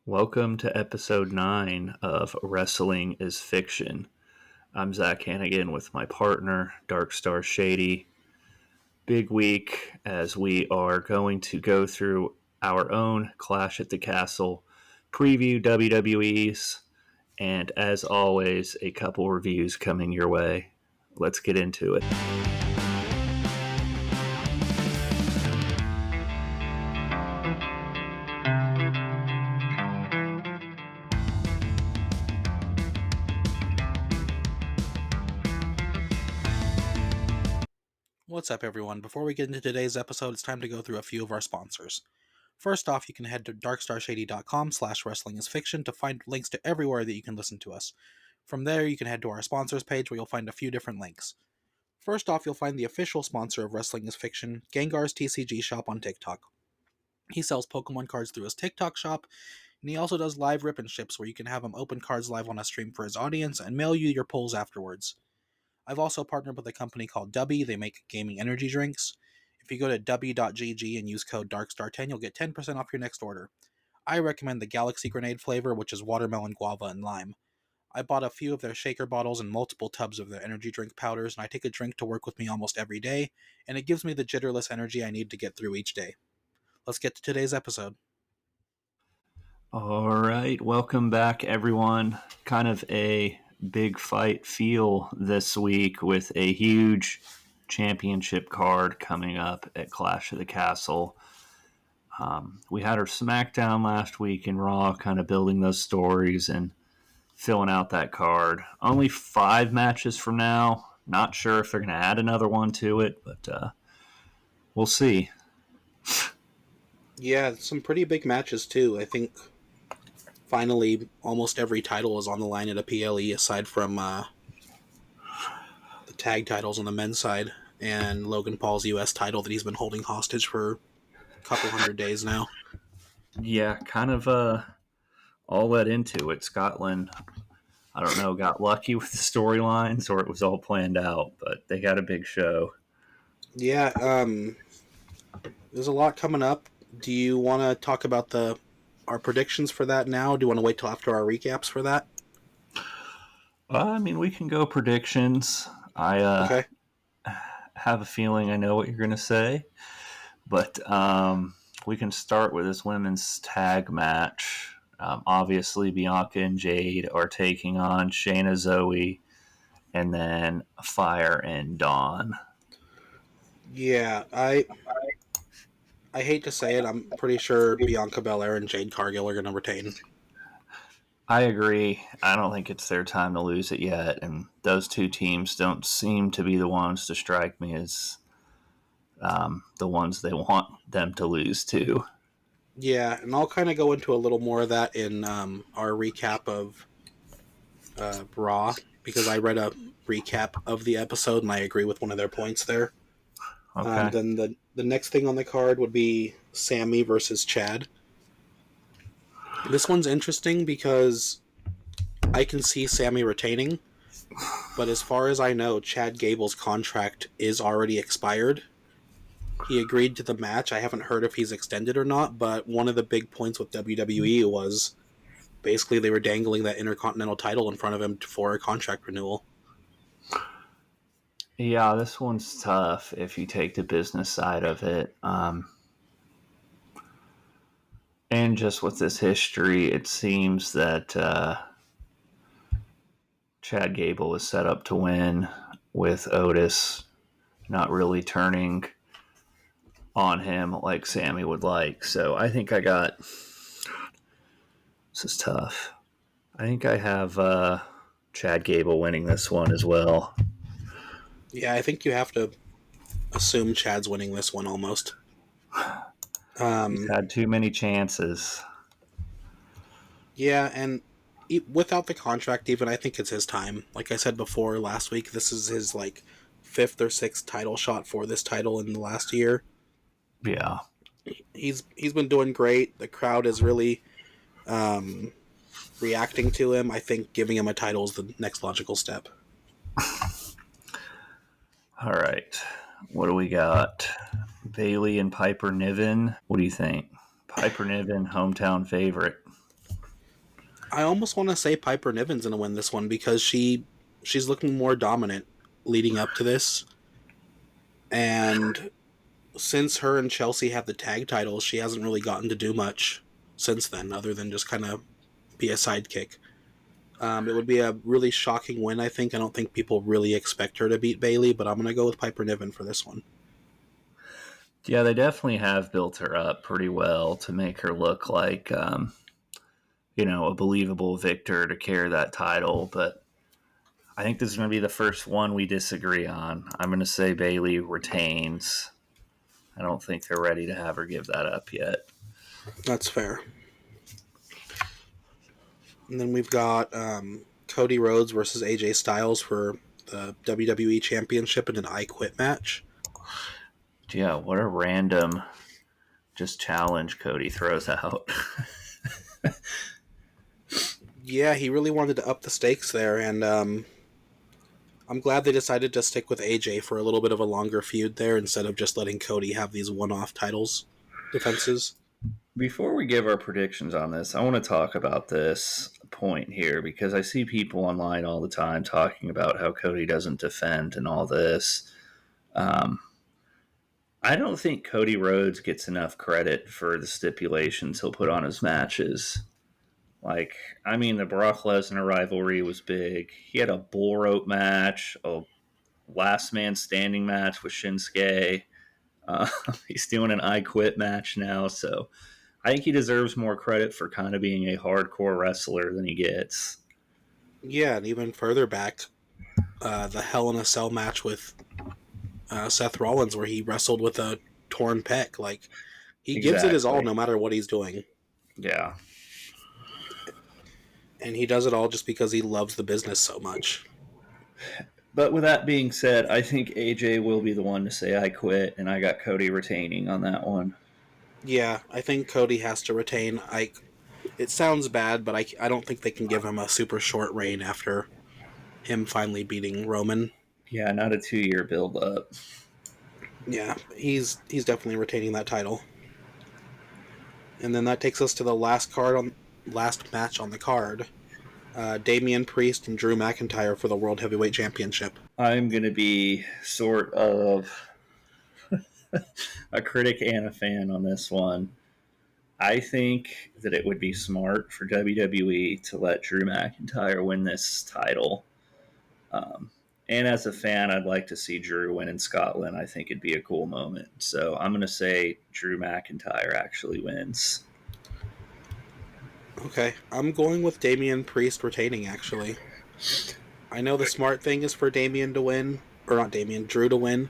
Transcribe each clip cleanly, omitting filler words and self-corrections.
Welcome to episode 9 of Wrestling is Fiction. I'm Zach Hannigan with my partner, Darkstar Shady. Big week as we are going to go through our own Clash at the Castle, preview WWE's, and as always, a couple reviews coming your way. Let's get into it. What's up, everyone? Before we get into today's episode, it's time to go through a few of our sponsors. First off, you can head to darkstarshady.com/wrestlingisfiction to find links to everywhere that you can listen to us. From there, you can head to our sponsors page where you'll find a few different links. First off, you'll find the official sponsor of Wrestling is Fiction, Gengar's TCG shop on TikTok. He sells Pokemon cards through his TikTok shop, and he also does live rip and ships where you can have him open cards live on a stream for his audience and mail you your pulls afterwards. I've also partnered with a company called W. They make gaming energy drinks. If you go to w.gg and use code DARKSTAR10, you'll get 10% off your next order. I recommend the Galaxy Grenade flavor, which is watermelon, guava, and lime. I bought a few of their shaker bottles and multiple tubs of their energy drink powders, and I take a drink to work with me almost every day, and it gives me the jitterless energy I need to get through each day. Let's get to today's episode. All right, welcome back, everyone. Kind of a big fight feel this week with a huge championship card coming up at Clash of the Castle. We had our SmackDown last week in Raw, kind of building those stories and filling out that card. Only 5 matches from now. Not sure if they're going to add another one to it, but we'll see. Yeah, some pretty big matches too. I think finally almost every title is on the line at a PLE aside from the tag titles on the men's side and Logan Paul's US title that he's been holding hostage for a couple hundred days now. Yeah, kind of all led into it. Scotland, I don't know, got lucky with the storylines or it was all planned out, but they got a big show. Yeah, there's a lot coming up. Do you want to talk about our predictions for that now? Do you want to wait till after our recaps for that? I mean, we can go predictions. I have a feeling I know what you're going to say, but we can start with this women's tag match. Obviously, Bianca and Jade are taking on Shayna, Zoe, and then Fire and Dawn. Yeah, I hate to say it, I'm pretty sure Bianca Belair and Jade Cargill are going to retain. I agree. I don't think it's their time to lose it yet, and those two teams don't seem to be the ones to strike me as the ones they want them to lose to. Yeah, and I'll kind of go into a little more of that in our recap of Raw, because I read a recap of the episode, and I agree with one of their points there. Okay. Then the next thing on the card would be Sammy versus Chad. This one's interesting because I can see Sammy retaining, but as far as I know, Chad Gable's contract is already expired. He agreed to the match. I haven't heard if he's extended or not, but one of the big points with WWE was basically they were dangling that Intercontinental title in front of him for a contract renewal. Yeah, this one's tough if you take the business side of it. And just with this history, it seems that Chad Gable is set up to win with Otis not really turning on him like Sammy would like. So I think this is tough. I think I have Chad Gable winning this one as well. Yeah, I think you have to assume Chad's winning this one almost. He's had too many chances. Yeah, and without the contract even, I think it's his time. Like I said before last week, this is his 5th or 6th title shot for this title in the last year. Yeah. He's been doing great. The crowd is really reacting to him. I think giving him a title is the next logical step. All right. What do we got? Bailey and Piper Niven. What do you think? Piper Niven, hometown favorite. I almost want to say Piper Niven's going to win this one because she's looking more dominant leading up to this. And since her and Chelsea have the tag titles, she hasn't really gotten to do much since then, other than just kind of be a sidekick. It would be a really shocking win, I think. I don't think people really expect her to beat Bayley, but I'm going to go with Piper Niven for this one. Yeah, they definitely have built her up pretty well to make her look like, a believable victor to carry that title. But I think this is going to be the first one we disagree on. I'm going to say Bayley retains. I don't think they're ready to have her give that up yet. That's fair. And then we've got Cody Rhodes versus AJ Styles for the WWE Championship in an I Quit match. Yeah, what a random just challenge Cody throws out. Yeah, he really wanted to up the stakes there, and I'm glad they decided to stick with AJ for a little bit of a longer feud there instead of just letting Cody have these one-off titles defenses. Before we give our predictions on this, I want to talk about this point here because I see people online all the time talking about how Cody doesn't defend and all this. I don't think Cody Rhodes gets enough credit for the stipulations he'll put on his matches. The Brock Lesnar rivalry was big. He had a bull rope match, a last man standing match with Shinsuke. He's doing an I Quit match now, so I think he deserves more credit for kind of being a hardcore wrestler than he gets. Yeah, and even further back, the Hell in a Cell match with Seth Rollins where he wrestled with a torn pec. He gives it his all no matter what he's doing. Yeah. And he does it all just because he loves the business so much. But with that being said, I think AJ will be the one to say I quit, and I got Cody retaining on that one. Yeah, I think Cody has to retain. It sounds bad, but I don't think they can give him a super short reign after him finally beating Roman. Yeah, not a 2-year build-up. Yeah, he's definitely retaining that title. And then that takes us to the last match on the card. Damian Priest and Drew McIntyre for the World Heavyweight Championship. I'm going to be sort of a critic and a fan on this one. I think that it would be smart for WWE to let Drew McIntyre win this title. And as a fan, I'd like to see Drew win in Scotland. I think it'd be a cool moment. So I'm going to say Drew McIntyre actually wins. Okay, I'm going with Damian Priest retaining, actually. I know the smart thing is for Damian to win, or not Damian, Drew to win.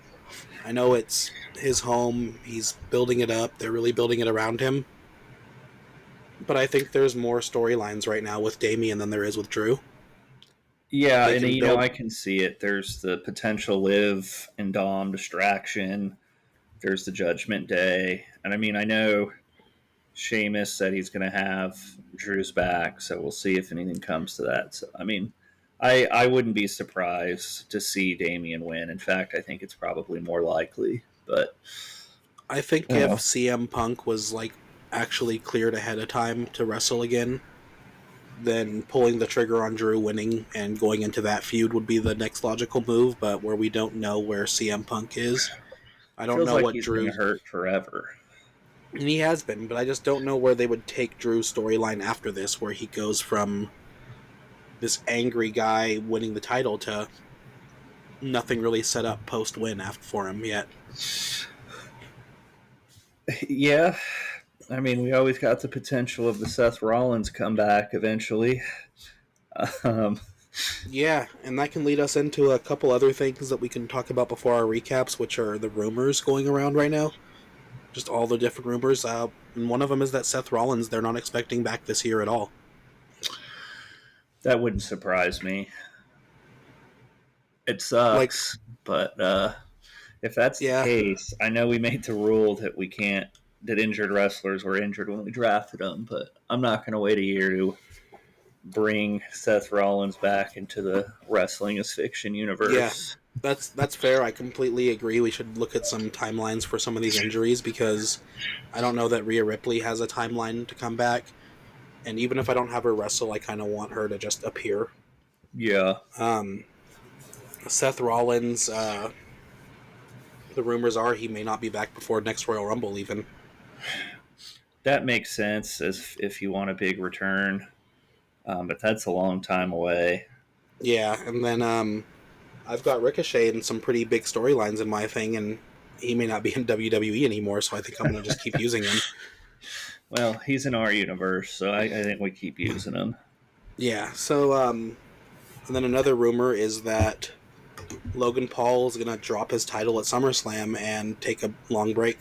I know it's his home, he's building it up, they're really building it around him. But I think there's more storylines right now with Damian than there is with Drew. Yeah, and I can see it. There's the potential Liv and Dom distraction. There's the Judgment Day. And I know Sheamus said he's going to have Drew's back, so we'll see if anything comes to that. So, I wouldn't be surprised to see Damian win. In fact, I think it's probably more likely. But I think if CM Punk was actually cleared ahead of time to wrestle again, then pulling the trigger on Drew winning and going into that feud would be the next logical move. But where we don't know where CM Punk is, I don't know what he's Drew's been hurt forever. And he has been, but I just don't know where they would take Drew's storyline after this, where he goes from this angry guy winning the title to nothing really set up post-win for him yet. Yeah. We always got the potential of the Seth Rollins comeback eventually. Yeah, and that can lead us into a couple other things that we can talk about before our recaps, which are the rumors going around right now. Just all the different rumors. And one of them is that Seth Rollins, they're not expecting back this year at all. That wouldn't surprise me. It sucks, but if that's the case, I know we made the rule that we can't, that injured wrestlers were injured when we drafted them, but I'm not going to wait a year to bring Seth Rollins back into the Wrestling is Fiction universe. Yeah, that's fair. I completely agree. We should look at some timelines for some of these injuries because I don't know that Rhea Ripley has a timeline to come back. And even if I don't have her wrestle, I kind of want her to just appear. Yeah. Seth Rollins, the rumors are he may not be back before next Royal Rumble even. That makes sense as if you want a big return, but that's a long time away. Yeah, and then I've got Ricochet in some pretty big storylines in my thing, and he may not be in WWE anymore, so I think I'm going to just keep using him. Well, he's in our universe, so I think we keep using him. Yeah, so, and then another rumor is that Logan Paul is going to drop his title at SummerSlam and take a long break.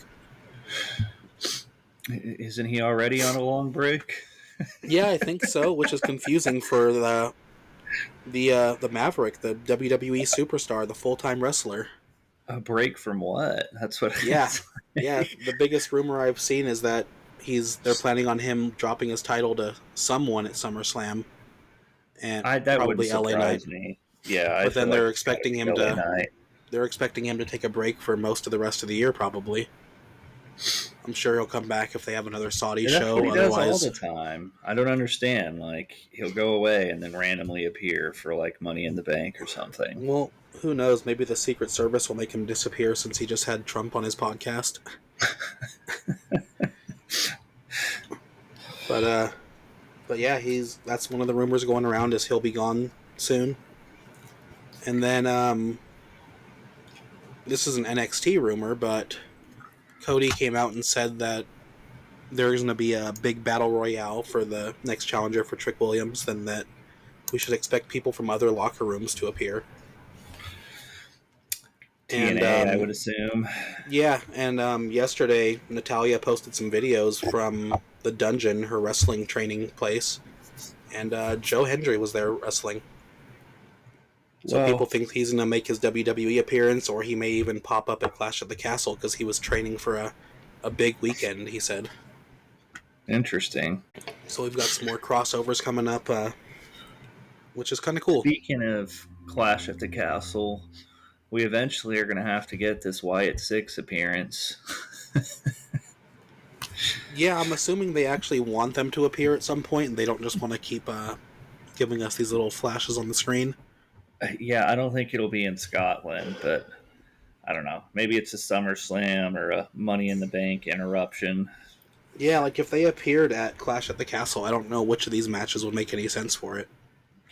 Isn't he already on a long break? Yeah, I think so, which is confusing for the Maverick, the WWE superstar, the full-time wrestler. A break from what? That's what. Yeah, yeah. The biggest rumor I've seen is that they're planning on him dropping his title to someone at SummerSlam, and That wouldn't probably LA Knight. surprise me. Yeah, I But feel then like they're it's gotta expecting be him LA to Knight. take a break for most of the rest of the year, probably. I'm sure he'll come back if they have another Saudi Yeah, that's show. what he does all Otherwise, the time. I don't understand. Like he'll go away and then randomly appear for like Money in the Bank or something. well, who knows? Maybe the Secret Service will make him disappear since he just had Trump on his podcast. But yeah, that's one of the rumors going around is he'll be gone soon. And then this is an NXT rumor, but Cody came out and said that there's going to be a big battle royale for the next challenger for Trick Williams, and that we should expect people from other locker rooms to appear. TNA, I would assume. Yeah, and yesterday Natalia posted some videos from the dungeon, her wrestling training place, and Joe Hendry was there wrestling. So people think he's going to make his WWE appearance, or he may even pop up at Clash at the Castle because he was training for a big weekend, he said. Interesting. So we've got some more crossovers coming up, which is kind of cool. Speaking of Clash at the Castle, we eventually are going to have to get this Wyatt 6 appearance. Yeah, I'm assuming they actually want them to appear at some point, and they don't just want to keep giving us these little flashes on the screen. Yeah, I don't think it'll be in Scotland, but I don't know. Maybe it's a SummerSlam or a Money in the Bank interruption. Yeah, like if they appeared at Clash at the Castle, I don't know which of these matches would make any sense for it.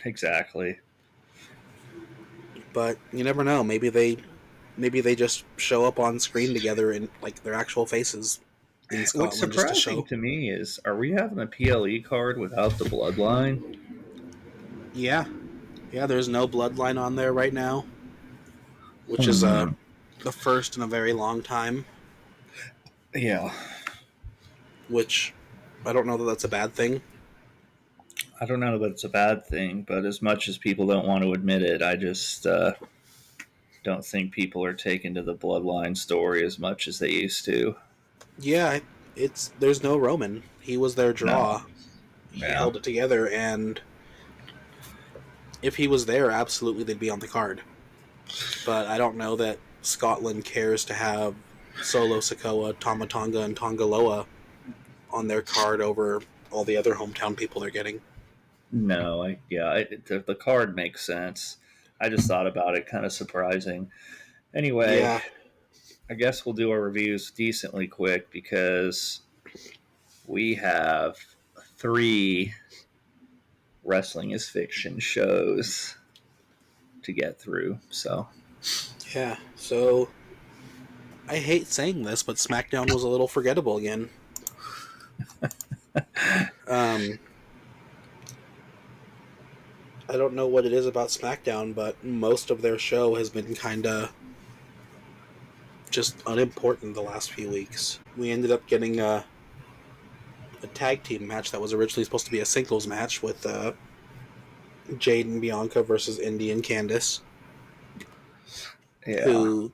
Exactly. But you never know. Maybe they just show up on screen together in like their actual faces in Scotland. What's surprising to me is, are we having a PLE card without the Bloodline? Yeah, there's no Bloodline on there right now, which is the first in a very long time. Yeah. Which I don't know that that's a bad thing. I don't know that it's a bad thing, but as much as people don't want to admit it, I just don't think people are taken to the Bloodline story as much as they used to. Yeah, there's no Roman. He was their draw. No. He held it together, and if he was there, absolutely they'd be on the card. But I don't know that Scotland cares to have Solo Sikoa, Tama Tonga, and Tonga Loa on their card over all the other hometown people they're getting. No, the card makes sense. I just thought about it, kind of surprising. Anyway, Yeah. I guess we'll do our reviews decently quick because we have 3 Wrestling is Fiction shows to get through. So Yeah, so I hate saying this, but SmackDown was a little forgettable again. I don't know what it is about SmackDown, but most of their show has been kind of just unimportant the last few weeks. We ended up getting a tag team match that was originally supposed to be a singles match with Jade and Bianca versus Indy and Candice. yeah. Who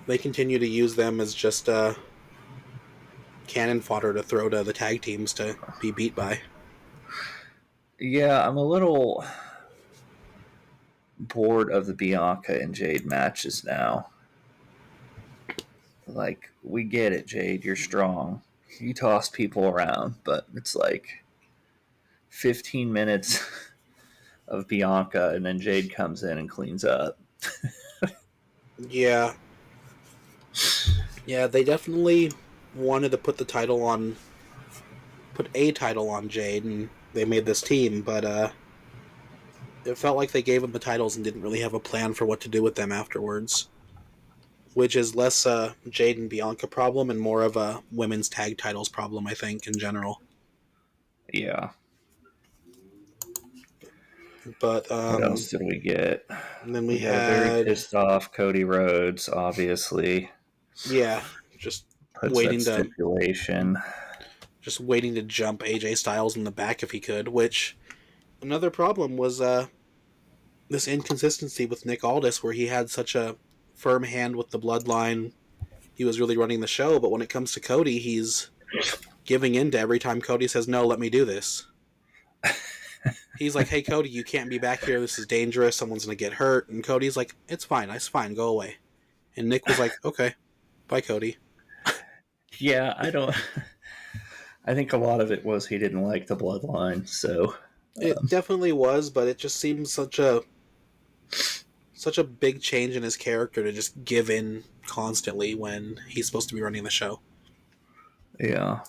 they continue to use them as just cannon fodder to throw to the tag teams to be beat by. Yeah, I'm a little bored of the Bianca and Jade matches now. Like, we get it, Jade, you're strong. he tossed people around, but it's like 15 minutes of Bianca, and then Jade comes in and cleans up. Yeah. Yeah, they definitely wanted to put a title on Jade, and they made this team, but it felt like they gave them the titles and didn't really have a plan for what to do with them afterwards. Which is less a Jade and Bianca problem and more of a women's tag titles problem, I think, in general. Yeah. But What else did we get? and then we got a very had pissed off Cody Rhodes, obviously. Yeah, just Puts that waiting stipulation. to jump AJ Styles in the back if he could. Which another problem was this inconsistency with Nick Aldis, where he had such a firm hand with the bloodline. He was really running the show, but when it comes to Cody, he's giving in to every time Cody says, "No, let me do this." He's like, "Hey, Cody, you can't be back here. This is dangerous. Someone's going to get hurt." And Cody's like, "It's fine. Go away." And Nick was like, "Okay, bye, Cody." Yeah, I think a lot of it was he didn't like the bloodline, so... It definitely was, but it just seems such a big change in his character to just give in constantly when he's supposed to be running the show. Yeah.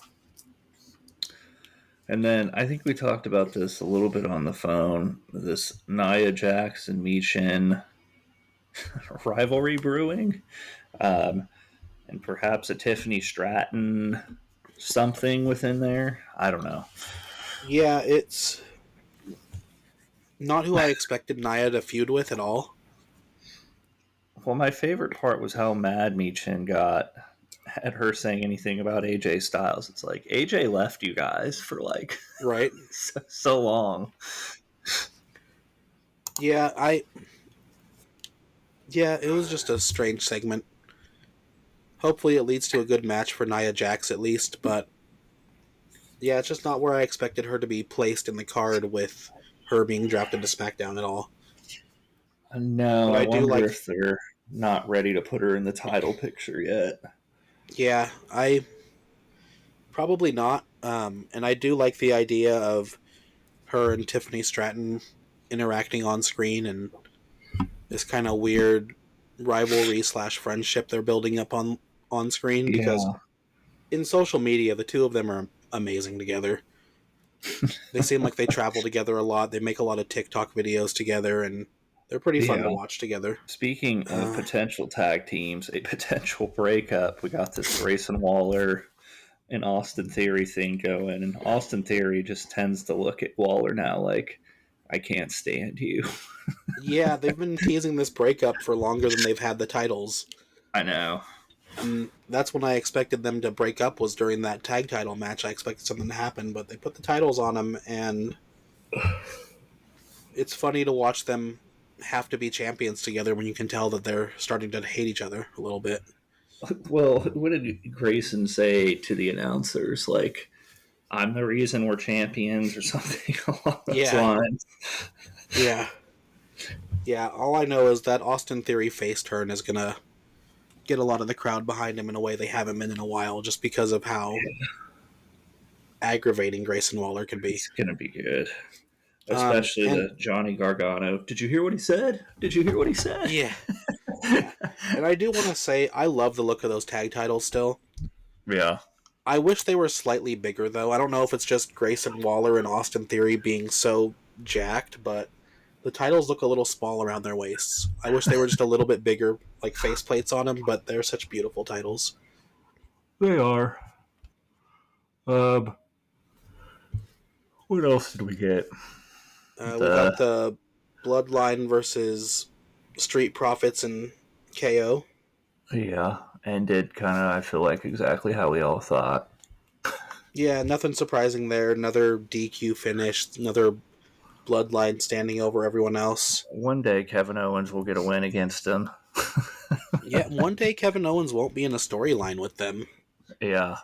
And then I think we talked about this a little bit on the phone. This Nia Jax and Michin rivalry brewing. And perhaps a Tiffany Stratton something within there. I don't know. Yeah, it's not who I expected Nia to feud with at all. Well, my favorite part was how mad Michin got at her saying anything about AJ Styles. It's like, AJ left you guys for like right so long. Yeah, it was just a strange segment. Hopefully it leads to a good match for Nia Jax at least, but yeah, it's just not where I expected her to be placed in the card with her being drafted to SmackDown at all. No, I wonder if they're not ready to put her in the title picture yet. Yeah, I probably not. And I do like the idea of her and Tiffany Stratton interacting on screen and this kind of weird rivalry / friendship they're building up on screen, because in social media the two of them are amazing together. They seem like they travel together a lot. They make a lot of TikTok videos together, and they're pretty fun to watch together. Speaking of potential tag teams, a potential breakup, we got this Grayson Waller and Austin Theory thing going, and Austin Theory just tends to look at Waller now like, I can't stand you. Yeah, they've been teasing this breakup for longer than they've had the titles. I know. And that's when I expected them to break up, was during that tag title match. I expected something to happen, but they put the titles on them, and it's funny to watch them have to be champions together when you can tell that they're starting to hate each other a little bit. Well, what did Grayson say to the announcers? Like, I'm the reason we're champions or something along those lines. Yeah. Yeah, all I know is that Austin Theory face turn is going to get a lot of the crowd behind him in a way they haven't been in a while, just because of how aggravating Grayson Waller can be. It's going to be good. Especially the Johnny Gargano. Did you hear what he said? Yeah. And I do want to say, I love the look of those tag titles still. Yeah. I wish they were slightly bigger, though. I don't know if it's just Grayson Waller and Austin Theory being so jacked, but the titles look a little small around their waists. I wish they were just a little bit bigger, like faceplates on them, but they're such beautiful titles. They are. What else did we get? We got the Bloodline versus Street Profits and KO. Yeah, ended kind of, I feel like, exactly how we all thought. Yeah, nothing surprising there. Another DQ finish, another Bloodline standing over everyone else. One day Kevin Owens will get a win against him. Yeah, one day Kevin Owens won't be in a storyline with them. Yeah.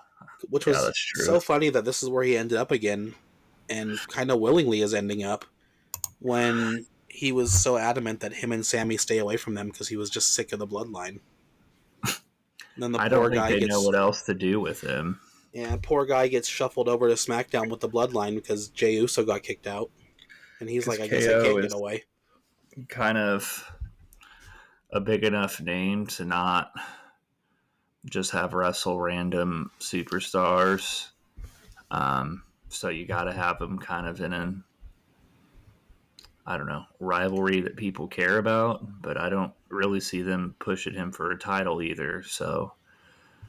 Which was so funny that this is where he ended up again, and kind of willingly is ending up, when he was so adamant that him and Sammy stay away from them because he was just sick of the Bloodline. And then the I poor don't think guy they gets... know what else to do with him. Yeah, poor guy gets shuffled over to SmackDown with the Bloodline because Jey Uso got kicked out. And he's Because like, I guess I KO can't get is away. kind of a big enough name to not just have wrestle random superstars. So you got to have him kind of in an, I don't know, rivalry that people care about, but I don't really see them pushing him for a title either. So,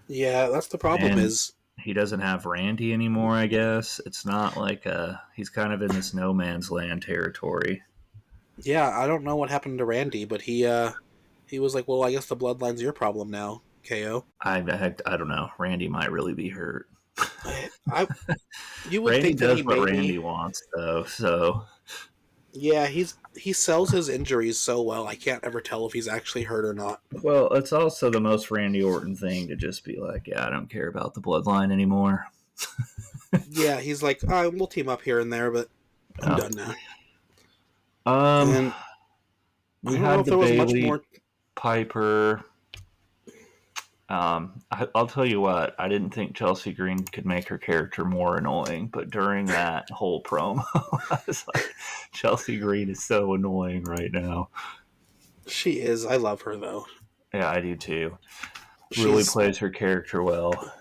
Yeah, that's the problem and is... he doesn't have Randy anymore, I guess. It's not like he's kind of in this no man's land territory. Yeah, I don't know what happened to Randy, but he was like, well, I guess the Bloodline's your problem now, KO. I don't know. Randy might really be hurt. I You would Randy think that does he what maybe... Randy wants, though. So Yeah, he sells his injuries so well, I can't ever tell if he's actually hurt or not. well, it's also the most Randy Orton thing to just be like, yeah, I don't care about the bloodline anymore. Yeah, he's like, we'll team up here and there, but I'm Oh. done now. Um, And I we don't know had if the there was much Bailey more... Piper. I'll tell you what, I didn't think Chelsea Green could make her character more annoying, but during that whole promo, I was like, Chelsea Green is so annoying right now. She is. I love her, though. Yeah, I do too. Really plays her character well.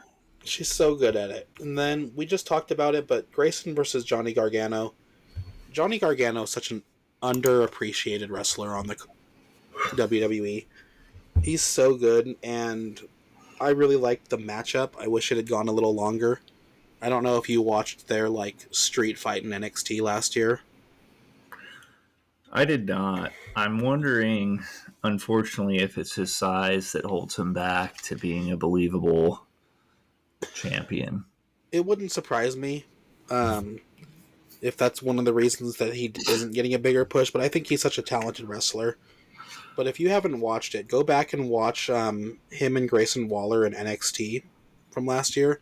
She's so good at it. And then we just talked about it, but Grayson versus Johnny Gargano. Johnny Gargano is such an underappreciated wrestler on the WWE. He's so good, and I really liked the matchup. I wish it had gone a little longer. I don't know if you watched their street fight in NXT last year. I did not. I'm wondering, unfortunately, if it's his size that holds him back to being a believable champion. It wouldn't surprise me if that's one of the reasons that he isn't getting a bigger push, but I think he's such a talented wrestler. But if you haven't watched it, go back and watch him and Grayson Waller in NXT from last year.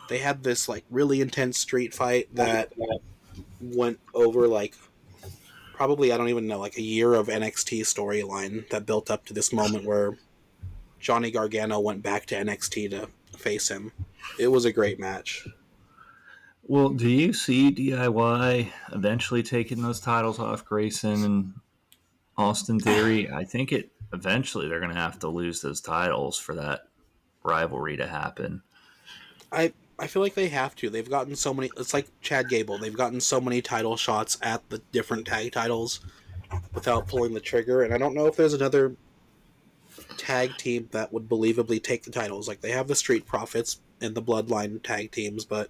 They had this really intense street fight that went over probably, I don't even know, a year of NXT storyline that built up to this moment where Johnny Gargano went back to NXT to face him. It was a great match. Well, do you see DIY eventually taking those titles off Grayson and Austin Theory? I think eventually they're going to have to lose those titles for that rivalry to happen. I feel like they have to. They've gotten so many... It's like Chad Gable. They've gotten so many title shots at the different tag titles without pulling the trigger, and I don't know if there's another tag team that would believably take the titles. They have the Street Profits and the Bloodline tag teams, but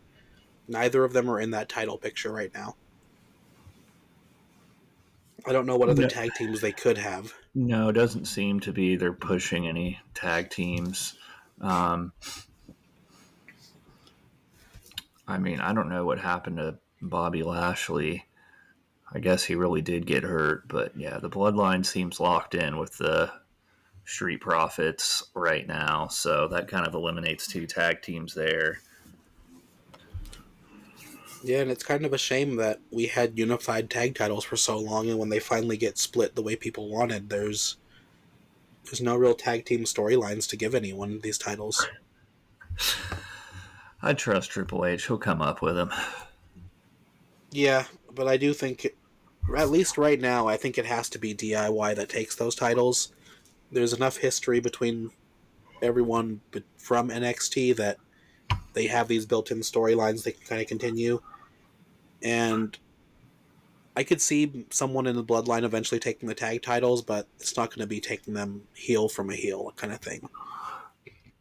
neither of them are in that title picture right now. I don't know what other tag teams they could have. No, it doesn't seem to be they're pushing any tag teams. I mean, I don't know what happened to Bobby Lashley. I guess he really did get hurt, but yeah, the bloodline seems locked in with the Street Profits right now, so that kind of eliminates two tag teams there. Yeah, and it's kind of a shame that we had unified tag titles for so long, and when they finally get split the way people wanted, there's no real tag team storylines to give anyone these titles. I trust Triple H. He'll come up with them. Yeah, but I do think, at least right now, I think it has to be DIY that takes those titles. There's enough history between everyone from NXT that they have these built-in storylines they can kind of continue. And I could see someone in the Bloodline eventually taking the tag titles, but it's not going to be taking them heel from a heel kind of thing.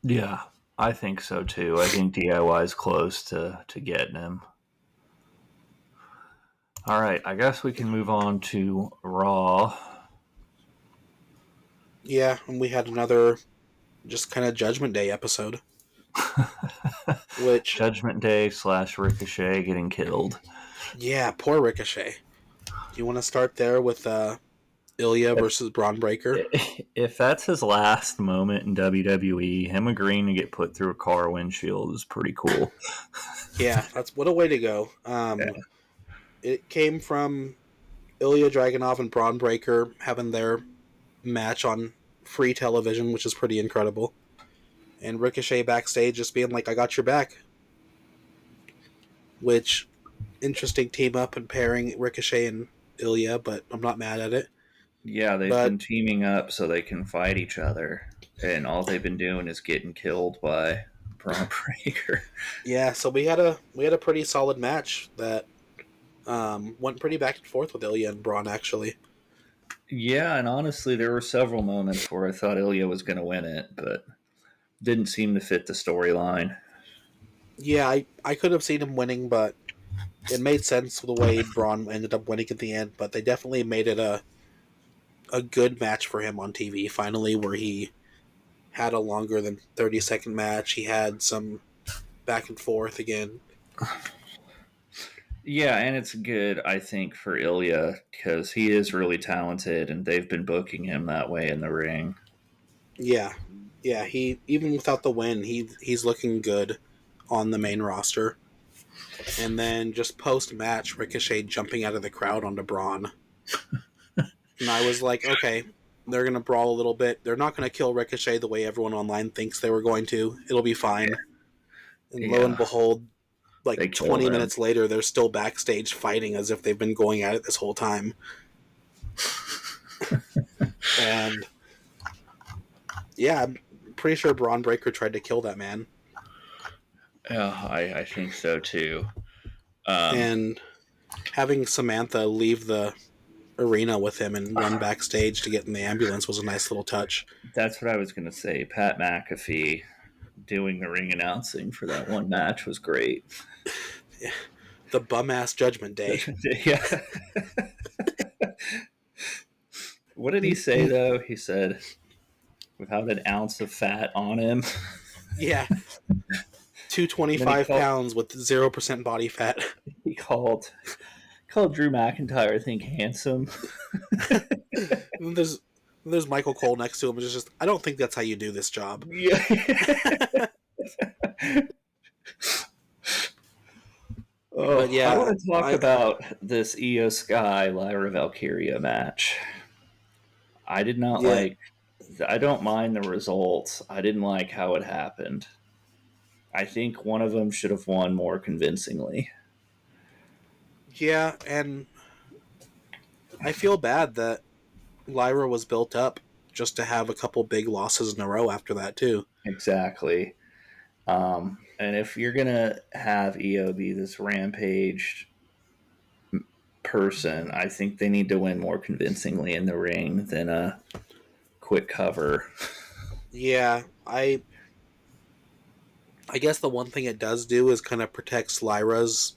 Yeah, I think so too. I think DIY is close to getting him. All right, I guess we can move on to Raw. Yeah, and we had another just kind of Judgment Day episode. Which Judgment Day / Ricochet getting killed. Yeah, poor Ricochet. Do you want to start there with Ilya versus Braun Breaker? If that's his last moment in WWE, him agreeing to get put through a car windshield is pretty cool. Yeah, what a way to go. It came from Ilya Dragunov and Braun Breaker having their match on free television, which is pretty incredible. And Ricochet backstage just being like, I got your back. which interesting team up and pairing Ricochet and Ilya, but I'm not mad at it. Yeah, they've But been teaming up so they can fight each other, and all they've been doing is getting killed by Braun Breaker. yeah, so we had a pretty solid match that went pretty back and forth with Ilya and Braun actually. Yeah, and honestly, there were several moments where I thought Ilya was going to win it, but didn't seem to fit the storyline. Yeah, I could have seen him winning, but it made sense the way Braun ended up winning at the end. But they definitely made it a good match for him on TV. Finally, where he had a longer than 30-second match. He had some back and forth again. Yeah, and it's good, I think, for Ilya because he is really talented, and they've been booking him that way in the ring. Yeah, yeah. He even without the win, he's looking good on the main roster. And then just post match, Ricochet jumping out of the crowd onto Braun, and I was like, okay, they're gonna brawl a little bit. They're not gonna kill Ricochet the way everyone online thinks they were going to. It'll be fine. And lo and Yeah, behold, like they killed 20 him. minutes later, they're still backstage fighting as if they've been going at it this whole time. And yeah, I'm pretty sure Braun Breaker tried to kill that man. Yeah, I think so too. Um, And having Samantha leave the arena with him and run backstage to get in the ambulance was a nice little touch. that's what I was going to say. Pat McAfee doing the ring announcing for that one match was great. The bum ass Judgment Day. Yeah. What did he say though? He said, "Without an ounce of fat on him." Yeah. And then 225 pounds with 0% body fat. he called Drew McIntyre, I think, handsome. And there's Michael Cole next to him. It's just I don't think that's how you do this job. Yeah. But yeah, I want to talk about this Io Sky Lyra Valkyria match. I did not yeah, like. I don't mind the results. I didn't like how it happened. I think one of them should have won more convincingly. yeah, and I feel bad that Lyra was built up just to have a couple big losses in a row after that too. Exactly. And if you're gonna have Io be this rampaged person, I think they need to win more convincingly in the ring than a quick cover. Yeah, I guess the one thing it does do is kind of protects Lyra's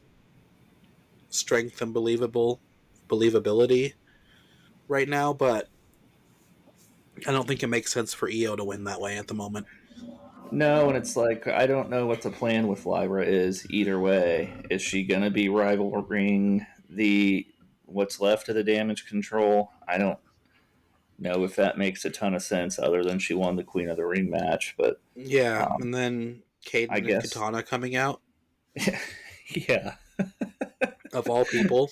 strength and believability right now, but I don't think it makes sense for Io to win that way at the moment. No, and it's like I don't know what the plan with Lyra is either way. Is she gonna be rivaling the what's left of the Damage Control? I don't know if that makes a ton of sense other than she won the Queen of the Ring match, but Yeah, and then I Caden and guess Katana coming out, yeah. of all people.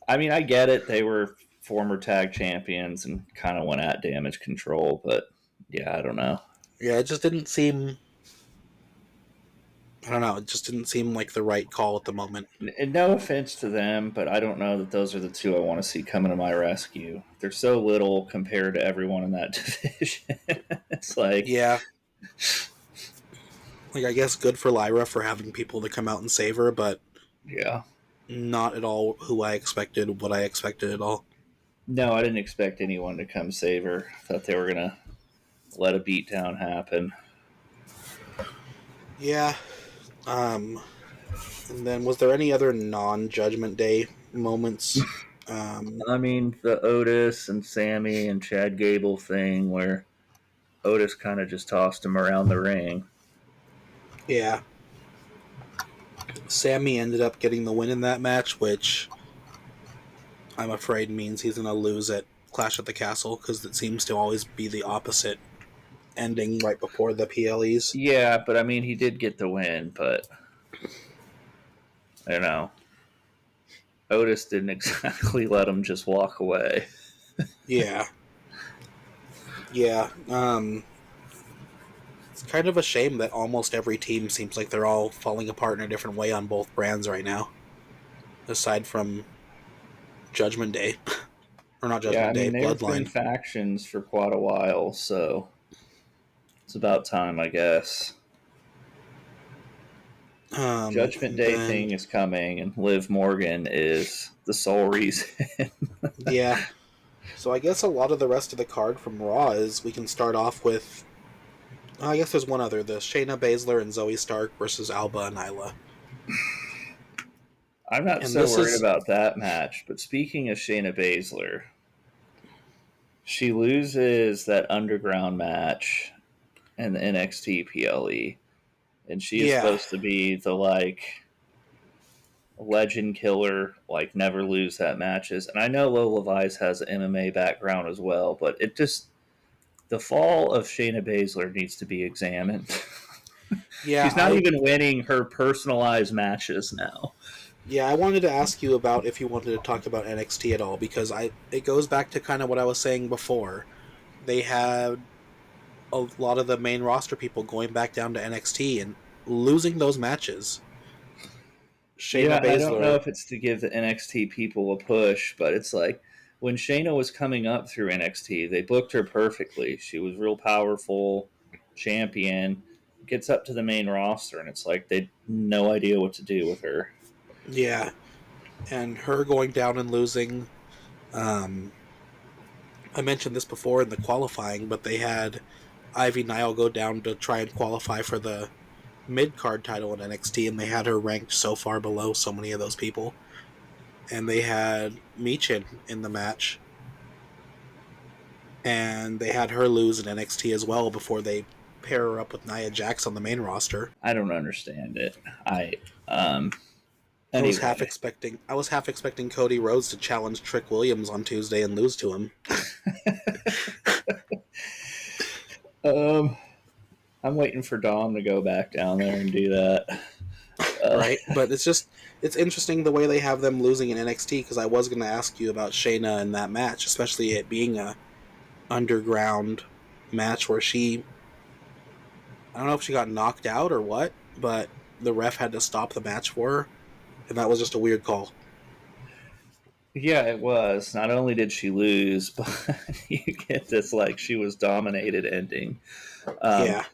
I mean, I get it. They were former tag champions and kind of went at Damage Control, but yeah, I don't know. Yeah, it just didn't seem. I don't know. It just didn't seem like the right call at the moment. And no offense to them, but I don't know that those are the two I want to see coming to my rescue. They're so little compared to everyone in that division. It's like, Yeah. Like, I guess good for Lyra for having people to come out and save her, but yeah. not at all who I expected, what I expected at all. No, I didn't expect anyone to come save her. I thought they were going to let a beatdown happen. Yeah. And then, was there any other non-Judgment Day moments? I mean, the Otis and Sammy and Chad Gable thing where Otis kind of just tossed him around the ring. Yeah. Sammy ended up getting the win in that match, which I'm afraid means he's going to lose at Clash at the Castle, because it seems to always be the opposite ending right before the PLEs. Yeah, but I mean, he did get the win, but I don't know. Otis didn't exactly let him just walk away. Yeah. Yeah. It's kind of a shame that almost every team seems like they're all falling apart in a different way on both brands right now. Aside from Judgment Day. Or not Yeah, I Judgment Day, mean, they've been Bloodline. factions for quite a while, so it's about time, I guess. Judgment Day Then, thing is coming, and Liv Morgan is the sole reason. yeah. So I guess a lot of the rest of the card from Raw is we can start off with. I guess there's one other: the Shayna Baszler and Zoe Stark versus Alba and Nyla. I'm not And so this worried is, about that match, but speaking of Shayna Baszler, she loses that underground match in the NXT PLE, and she is yeah, supposed to be the legend killer, like never lose that matches. And I know Lola Vice has an MMA background as well, but it just the fall of Shayna Baszler needs to be examined. yeah. She's not even winning her personalized matches now. I wanted to ask you about if you wanted to talk about NXT at all because it goes back to kind of what I was saying before. They had a lot of the main roster people going back down to NXT and losing those matches. Shayna Yeah, I don't know Baszler, if it's to give the NXT people a push, but it's like when Shayna was coming up through NXT, they booked her perfectly. She was real powerful, champion, gets up to the main roster, and it's like they no idea what to do with her. yeah, and her going down and losing. Um, I mentioned this before in the qualifying, but they had Ivy Nile go down to try and qualify for the mid card title in NXT, and they had her ranked so far below so many of those people. And they had Michin in the match, and they had her lose in NXT as well before they pair her up with Nia Jax on the main roster. I don't understand it. I was half Anyway. expecting Cody Rhodes to challenge Trick Williams on Tuesday and lose to him. um, I'm waiting for Dom to go back down there and do that. Right? But it's interesting the way they have them losing in NXT because I was going to ask you about Shayna in that match, especially it being a underground match where I don't know if she got knocked out or what, but the ref had to stop the match for her, and that was just a weird call. Yeah, it was. Not only did she lose, but you get this like she was dominated ending. Um, Yeah,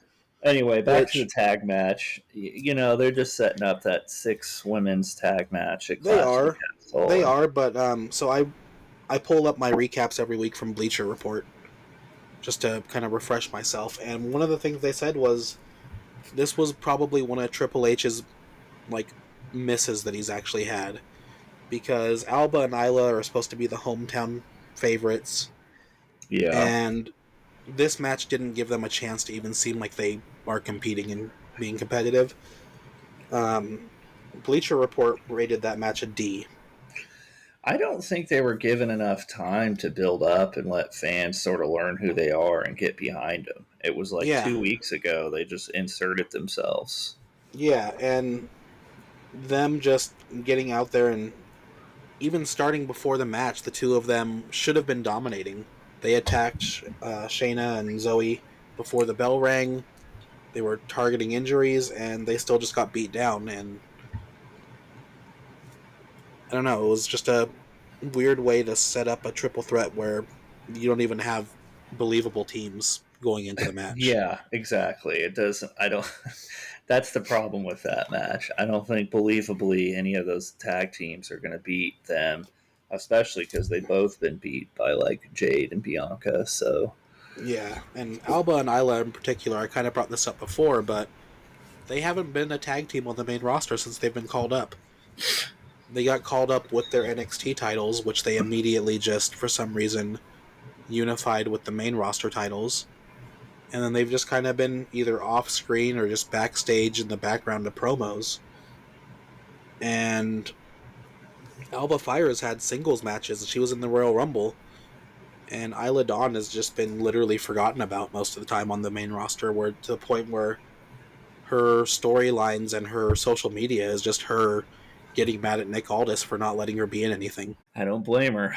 anyway, back to the which tag match. You know, they're just setting up that 6 women's tag match at they Clash of the are, Castle. And but so I pull up my recaps every week from Bleacher Report just to kind of refresh myself, and one of the things they said was this was probably one of Triple H's like misses that he's actually had because Alba and Isla are supposed to be the hometown favorites, yeah, and this match didn't give them a chance to even seem like they are competing and being competitive. Um, Bleacher Report rated that match a D. I don't think they were given enough time to build up and let fans sort of learn who they are and get behind them. It was like Yeah, 2 weeks ago they just inserted themselves. yeah, and them just getting out there and even starting before the match, the two of them should have been dominating. They attacked Shayna and Zoe before the bell rang. They were targeting injuries, and they still just got beat down. And I don't know, it was just a weird way to set up a triple threat where you don't even have believable teams going into the match. Yeah, exactly. It doesn't. I don't. That's the problem with that match. I don't think believably any of those tag teams are going to beat them, especially because they've both been beat by like Jade and Bianca. So Yeah, and Alba and Isla in particular, I kind of brought this up before, but they haven't been a tag team on the main roster since they've been called up. They got called up with their NXT titles, which they immediately just, for some reason, unified with the main roster titles. And then they've just kind of been either off screen or just backstage in the background of promos. And Alba Fire has had singles matches. She was in the Royal Rumble. And Isla Dawn has just been literally forgotten about most of the time on the main roster, where to the point where her storylines and her social media is just her getting mad at Nick Aldis for not letting her be in anything. I don't blame her.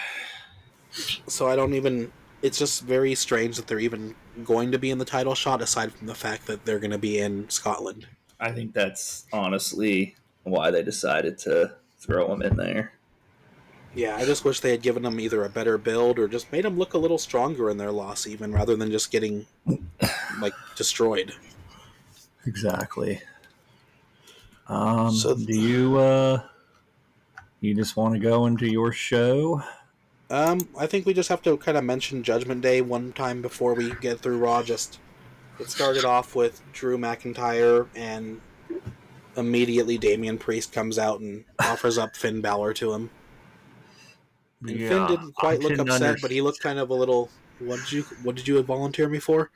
So I don't even it's just very strange that they're even going to be in the title shot, aside from the fact that they're going to be in Scotland. I think that's honestly why they decided to throw them in there. Yeah, I just wish they had given them either a better build or just made them look a little stronger in their loss, even rather than just getting like destroyed. Exactly. So, Do you just want to go into your show? I think we just have to kind of mention Judgment Day one time before we get through Raw. Just it started off with Drew McIntyre, and immediately Damian Priest comes out and offers up Finn Balor to him. And Finn Yeah, didn't I quite look didn't upset, but understand. he looked kind of a little. What did you volunteer me for?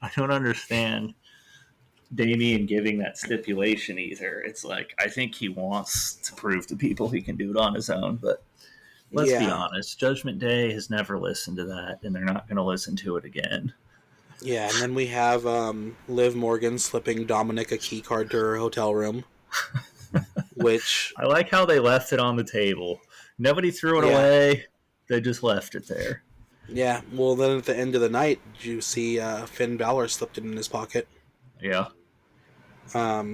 I don't understand Damian giving that stipulation either. It's like I think he wants to prove to people he can do it on his own, but let's be Yeah, honest. Judgment Day has never listened to that, and they're not going to listen to it again. yeah, and then we have Liv Morgan slipping Dominic a key card to her hotel room, which I like how they left it on the table. Nobody threw it yeah, away. They just left it there. yeah. Well, then at the end of the night, did you see Finn Balor slipped it in his pocket? Yeah.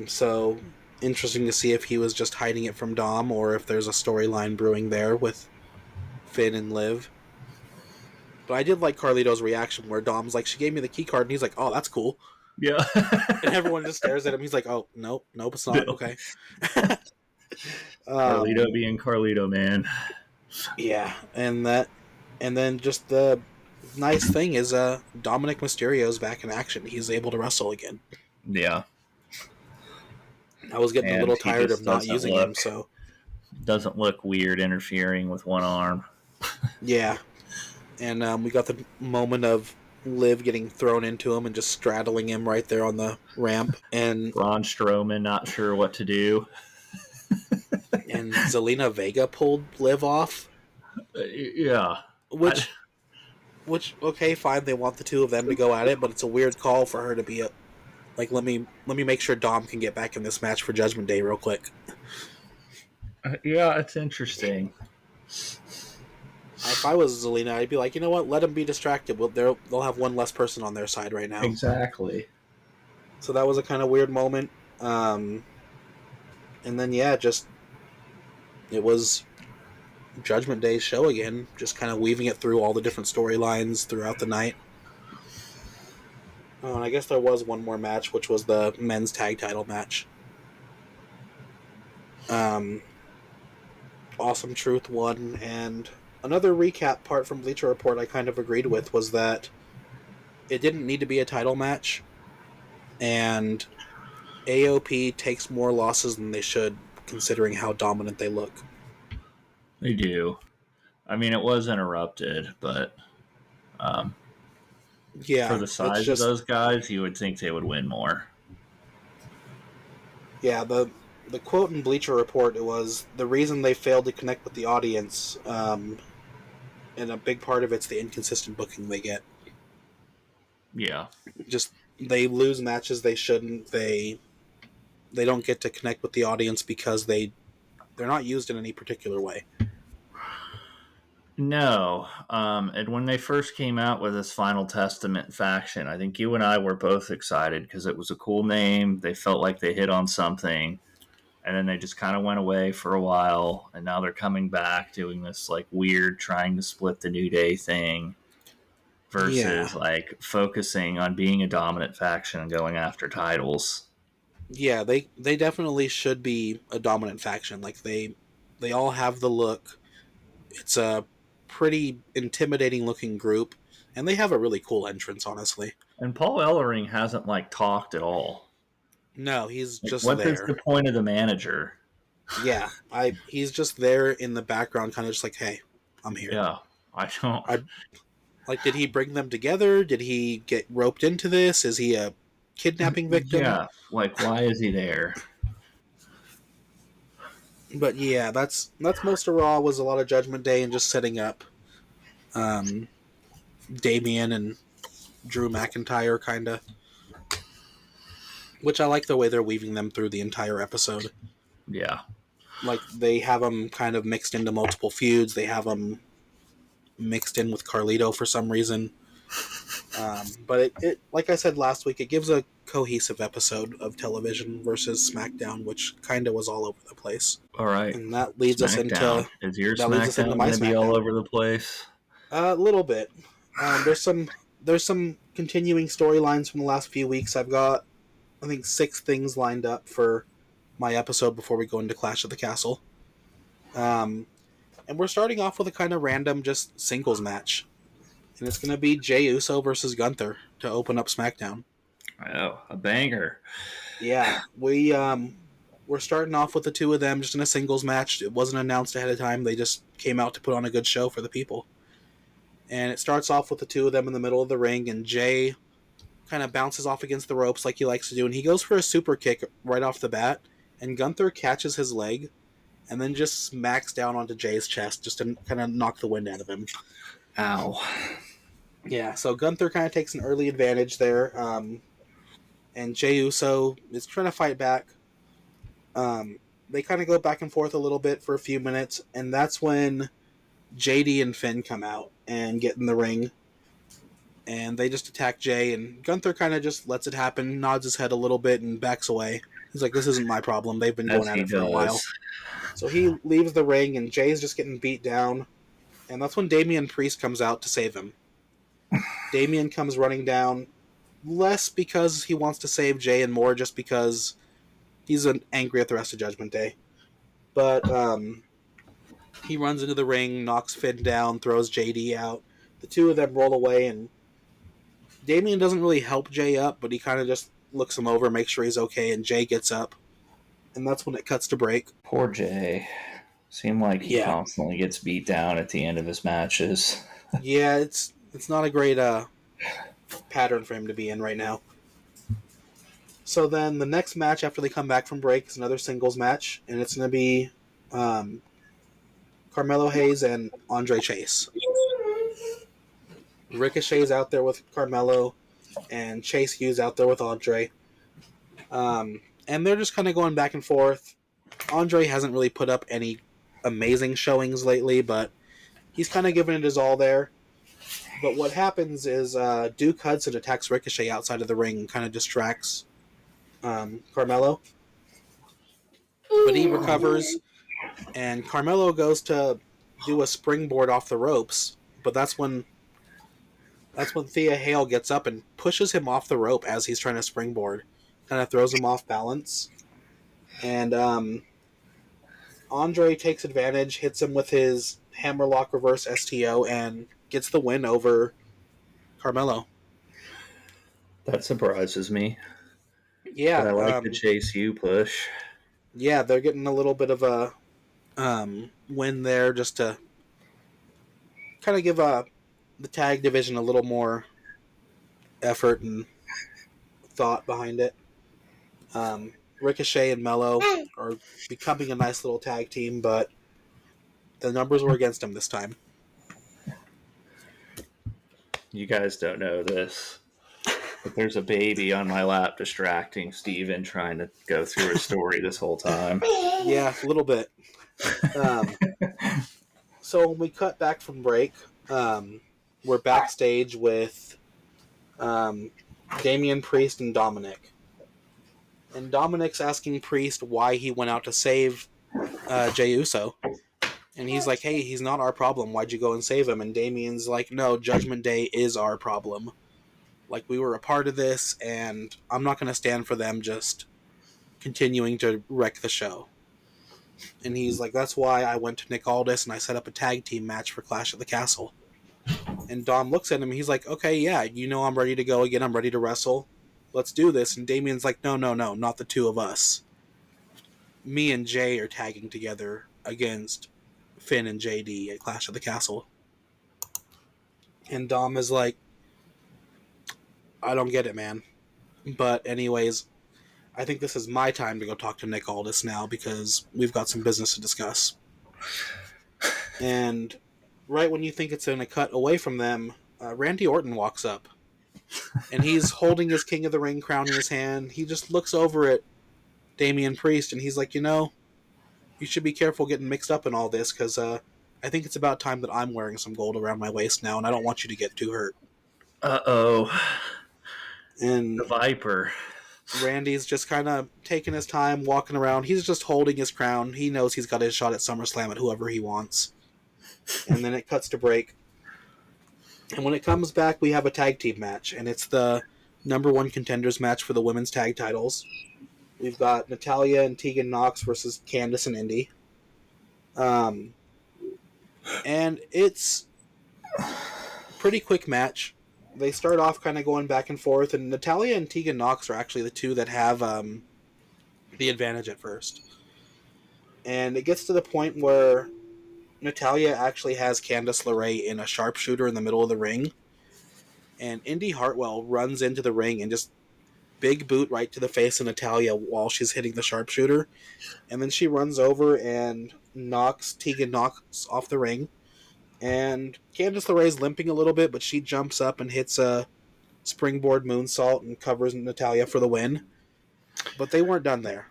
So interesting to see if he was just hiding it from Dom or if there's a storyline brewing there with Finn and Liv. But I did like Carlito's reaction where Dom's like, she gave me the key card, and he's like, oh, that's cool. Yeah. And everyone just stares at him. He's like, oh, nope, it's not. No. Okay. Carlito being Carlito, man. Yeah, and then just the nice thing is Dominic Mysterio's back in action. He's able to wrestle again. Yeah. I was getting a And little he tired of just not using him, so doesn't look weird interfering with one arm. yeah. And we got the moment of Liv getting thrown into him and just straddling him right there on the ramp, and Braun Strowman not sure what to do. Zelina Vega pulled Liv off, Yeah. which okay, fine, they want the two of them to go at it, but it's a weird call for her to be like, let me make sure Dom can get back in this match for Judgment Day real quick. Yeah, it's interesting. If I was Zelina, I'd be like, you know what, let them be distracted. They'll have one less person on their side right now. Exactly. So that was a kind of weird moment. And then yeah, just it was Judgment Day's show again, just kind of weaving it through all the different storylines throughout the night. Oh, and I guess there was one more match, which was the men's tag title match. Awesome Truth won, and another recap part from Bleacher Report I kind of agreed with was that it didn't need to be a title match, and AOP takes more losses than they should, considering how dominant they look. They do. I mean, it was interrupted, but Yeah, for the size of those guys, you would think they would win more. Yeah, the quote in Bleacher Report, it was the reason they failed to connect with the audience, and a big part of it's the inconsistent booking they get. Yeah. Just they lose matches they shouldn't. They don't get to connect with the audience because they're not used in any particular way. No. And when they first came out with this Final Testament faction, I think you and I were both excited because it was a cool name. They felt like they hit on something. And then they just kind of went away for a while. And now they're coming back doing this like weird trying to split the New Day thing versus like focusing on being a dominant faction and going after titles. Yeah, they definitely should be a dominant faction. Like they all have the look. It's a pretty intimidating looking group, and they have a really cool entrance, honestly. And Paul Ellering hasn't like talked at all. No, he's Like, just what is there. the point of the manager? Yeah, he's just there in the background, kind of just like, hey, I'm here. Yeah, I don't. Like, did he bring them together? Did he get roped into this? Is he a kidnapping victim? Yeah, like why is he there? But yeah, that's most of Raw was a lot of Judgment Day and just setting up Damian and Drew McIntyre, kind of. Which I like the way they're weaving them through the entire episode. Yeah. Like, they have them kind of mixed into multiple feuds. They have them mixed in with Carlito for some reason. But it, like I said last week, it gives a cohesive episode of television versus SmackDown, which kind of was all over the place. All right. And that leads us SmackDown. into Is your that leads us into SmackDown my going to be all SmackDown. over the place? A little bit. There's some continuing storylines from the last few weeks. I've got, I think, 6 things lined up for my episode before we go into Clash of the Castle. And we're starting off with a kind of random just singles match. And it's going to be Jey Uso versus Gunther to open up SmackDown. Oh, a banger. Yeah, we're starting off with the two of them just in a singles match. It wasn't announced ahead of time. They just came out to put on a good show for the people. And it starts off with the two of them in the middle of the ring, and Jey kind of bounces off against the ropes like he likes to do, and he goes for a super kick right off the bat, and Gunther catches his leg and then just smacks down onto Jay's chest just to kind of knock the wind out of him. Ow. Yeah, so Gunther kind of takes an early advantage there, and Jey Uso is trying to fight back. They kind of go back and forth a little bit for a few minutes, and that's when JD and Finn come out and get in the ring, and they just attack Jey, and Gunther kind of just lets it happen, nods his head a little bit, and backs away. He's like, this isn't my problem. They've been going at it for a while. So he leaves the ring, and Jay's just getting beat down, and that's when Damian Priest comes out to save him. Damian comes running down, less because he wants to save Jey and more just because he's angry at the rest of Judgment Day. But he runs into the ring, knocks Finn down, throws JD out. The two of them roll away, and Damian doesn't really help Jey up, but he kind of just looks him over, makes sure he's okay, and Jey gets up. And that's when it cuts to break. Poor Jey. Seemed like he constantly gets beat down at the end of his matches. Yeah, it's not a great pattern for him to be in right now. So then the next match after they come back from break is another singles match, and it's going to be Carmelo Hayes and Andre Chase. Ricochet's out there with Carmelo, and Chase Hughes out there with Andre. And they're just kind of going back and forth. Andre hasn't really put up any amazing showings lately, but he's kind of giving it his all there. But what happens is Duke Hudson attacks Ricochet outside of the ring and kind of distracts Carmelo. But he recovers, and Carmelo goes to do a springboard off the ropes, but that's when Thea Hale gets up and pushes him off the rope as he's trying to springboard. Kind of throws him off balance. And Andre takes advantage, hits him with his hammerlock reverse STO, and gets the win over Carmelo. That surprises me. Yeah. But I like the Chase U push. Yeah, they're getting a little bit of a win there just to kind of give the tag division a little more effort and thought behind it. Ricochet and Mello are becoming a nice little tag team, but the numbers were against them this time. You guys don't know this, but there's a baby on my lap distracting Steven trying to go through a story this whole time. Yeah, a little bit. So when we cut back from break, we're backstage with Damian Priest and Dominic. And Dominic's asking Priest why he went out to save Jey Uso. And he's like, hey, he's not our problem. Why'd you go and save him? And Damian's like, no, Judgment Day is our problem. Like, we were a part of this, and I'm not going to stand for them just continuing to wreck the show. And he's like, that's why I went to Nick Aldis and I set up a tag team match for Clash at the Castle. And Dom looks at him, and he's like, okay, yeah, you know I'm ready to go again. I'm ready to wrestle. Let's do this. And Damian's like, no, not the two of us. Me and Jay are tagging together against Finn and JD at Clash of the Castle. And Dom is like, I don't get it, man. But anyways, I think this is my time to go talk to Nick Aldis now because we've got some business to discuss. And right when you think it's going to cut away from them, Randy Orton walks up. And he's holding his King of the Ring crown in his hand. He just looks over at Damian Priest, and he's like, you know, you should be careful getting mixed up in all this, because I think it's about time that I'm wearing some gold around my waist now, and I don't want you to get too hurt. Uh-oh. And The Viper. Randy's just kind of taking his time, walking around. He's just holding his crown. He knows he's got his shot at SummerSlam at whoever he wants. And then it cuts to break. And when it comes back, we have a tag team match, and it's the number 1 contenders match for the women's tag titles. We've got Natalya and Tegan Nox versus Candice and Indy. And it's a pretty quick match. They start off kind of going back and forth, and Natalya and Tegan Nox are actually the two that have the advantage at first. And it gets to the point where Natalya actually has Candice LeRae in a sharpshooter in the middle of the ring, and Indy Hartwell runs into the ring and just big boot right to the face of Natalya while she's hitting the sharpshooter, and then she runs over and knocks Tegan Nox off the ring. And Candice LeRae's limping a little bit, but she jumps up and hits a springboard moonsault and covers Natalya for the win. But they weren't done there.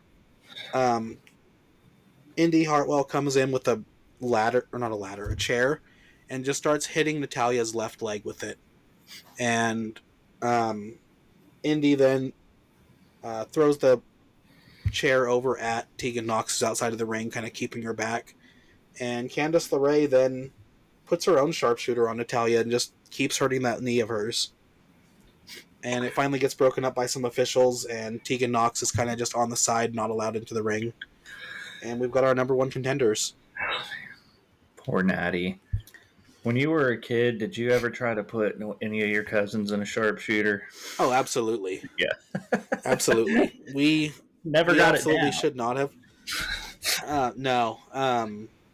Indy Hartwell comes in with a chair, and just starts hitting Natalya's left leg with it. And Indy then throws the chair over at Tegan Nox outside of the ring, kind of keeping her back. And Candice LeRae then puts her own sharpshooter on Natalya and just keeps hurting that knee of hers. And it finally gets broken up by some officials, and Tegan Nox is kind of just on the side, not allowed into the ring. And we've got our number 1 contenders. Poor Natty. When you were a kid, did you ever try to put any of your cousins in a sharpshooter? Oh, absolutely. Yeah. Absolutely. We never got absolutely it down. should not have. No.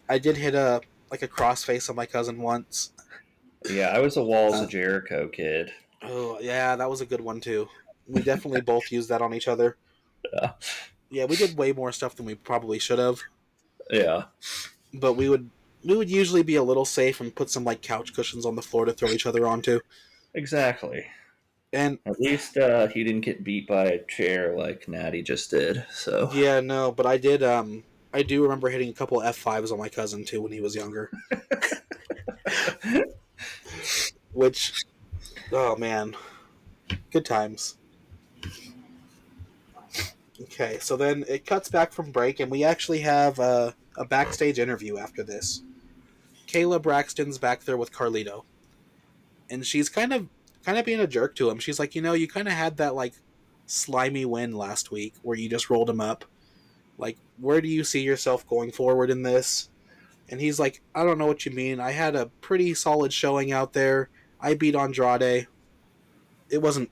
I did hit a crossface on my cousin once. Yeah, I was a Walls of Jericho kid. Oh, yeah, that was a good one, too. We definitely both used that on each other. Yeah, we did way more stuff than we probably should have. Yeah. But we would usually be a little safe and put some couch cushions on the floor to throw each other onto. Exactly. And at least he didn't get beat by a chair like Natty just did. So yeah, no, but I did. I do remember hitting a couple F5s on my cousin too when he was younger. Which, oh man, good times. Okay, so then it cuts back from break, and we actually have a backstage interview after this. Kayla Braxton's back there with Carlito, and she's kind of being a jerk to him. She's like, you kind of had that slimy win last week where you just rolled him up. Where do you see yourself going forward in this? And he's like, I don't know what you mean. I had a pretty solid showing out there. I beat Andrade. It wasn't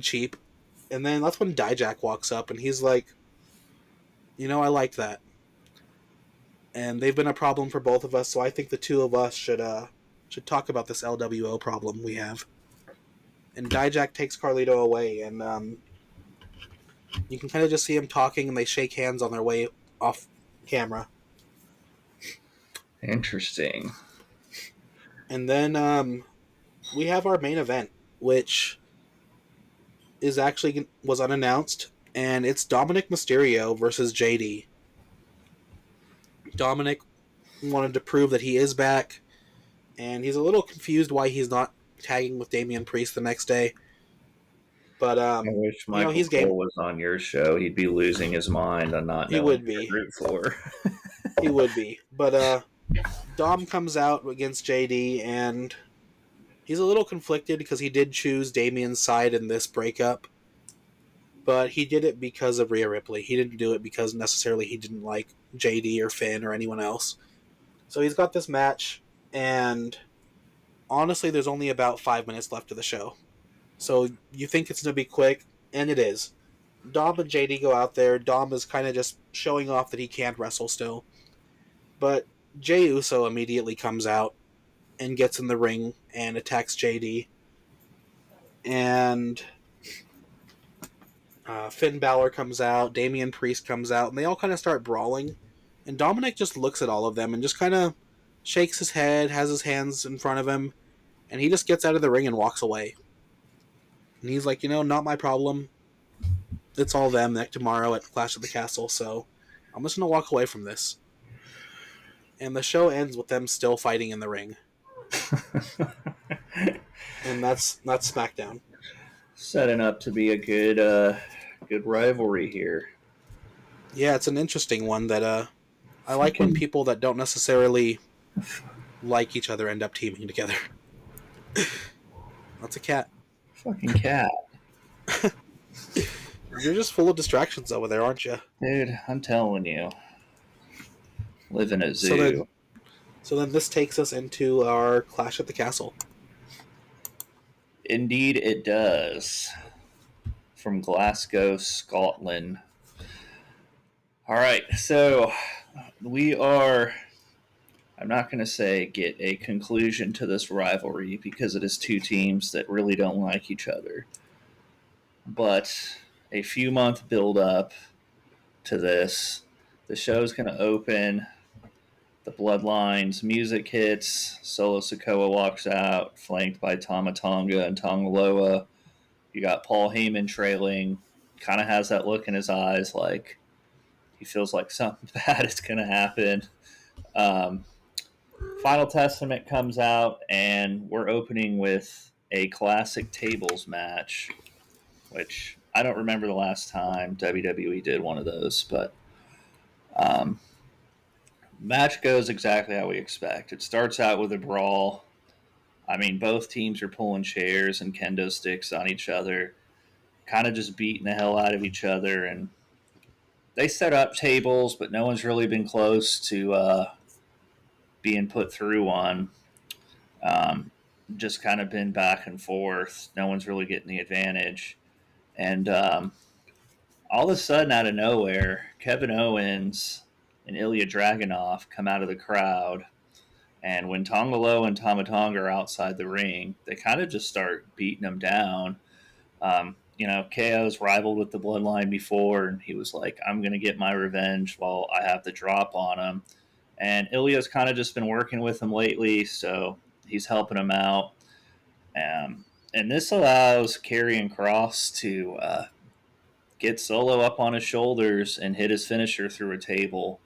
cheap. And then that's when Dijak walks up, and he's like, I liked that. And they've been a problem for both of us, so I think the two of us should talk about this LWO problem we have. And Dijak takes Carlito away, and you can kind of just see him talking, and they shake hands on their way off camera. Interesting. And then we have our main event, which was unannounced, and it's Dominic Mysterio versus JD. Dominic wanted to prove that he is back, and he's a little confused why he's not tagging with Damian Priest the next day. But I wish Michael he's Cole was on your show. He'd be losing his mind on not knowing he would be. Root for. He would be. But Dom comes out against JD, and he's a little conflicted because he did choose Damian's side in this breakup. But he did it because of Rhea Ripley. He didn't do it because necessarily he didn't like JD or Finn or anyone else. So he's got this match, and honestly, there's only about 5 minutes left of the show. So you think it's going to be quick, and it is. Dom and JD go out there. Dom is kind of just showing off that he can't wrestle still. But Jey Uso immediately comes out and gets in the ring and attacks JD. And Finn Balor comes out, Damian Priest comes out, and they all kind of start brawling. And Dominic just looks at all of them and just kind of shakes his head, has his hands in front of him, and he just gets out of the ring and walks away. And he's like, not my problem. It's all them tomorrow at Clash of the Castle, so I'm just going to walk away from this. And the show ends with them still fighting in the ring. And that's SmackDown. Setting up to be a good rivalry here. Yeah, it's an interesting one that I like when people that don't necessarily like each other end up teaming together. That's a cat. Fucking cat. You're just full of distractions over there, aren't you? Dude, I'm telling you. Live in a zoo. So then this takes us into our Clash at the Castle. Indeed it does. From Glasgow, Scotland. Alright, so we are, I'm not going to say get a conclusion to this rivalry because it is two teams that really don't like each other. But a few month build up to this. The show's going to open. The Bloodlines music hits. Solo Sikoa walks out, flanked by Tama Tonga and Tonga Loa. You got Paul Heyman trailing. Kind of has that look in his eyes like he feels like something bad is going to happen. Final Testament comes out, and we're opening with a classic tables match, which I don't remember the last time WWE did one of those, but match goes exactly how we expect. It starts out with a brawl. I mean, both teams are pulling chairs and kendo sticks on each other, kind of just beating the hell out of each other. And they set up tables, but no one's really been close to being put through one. Just kind of been back and forth. No one's really getting the advantage. And all of a sudden, out of nowhere, Kevin Owens and Ilya Dragunov come out of the crowd. And when Tonga Loa and Tama Tonga are outside the ring, they kind of just start beating them down. KO's rivaled with the Bloodline before, and he was like, I'm going to get my revenge while I have the drop on him. And Ilya's kind of just been working with him lately, so he's helping him out. And this allows Karrion Kross to get Solo up on his shoulders and hit his finisher through a table.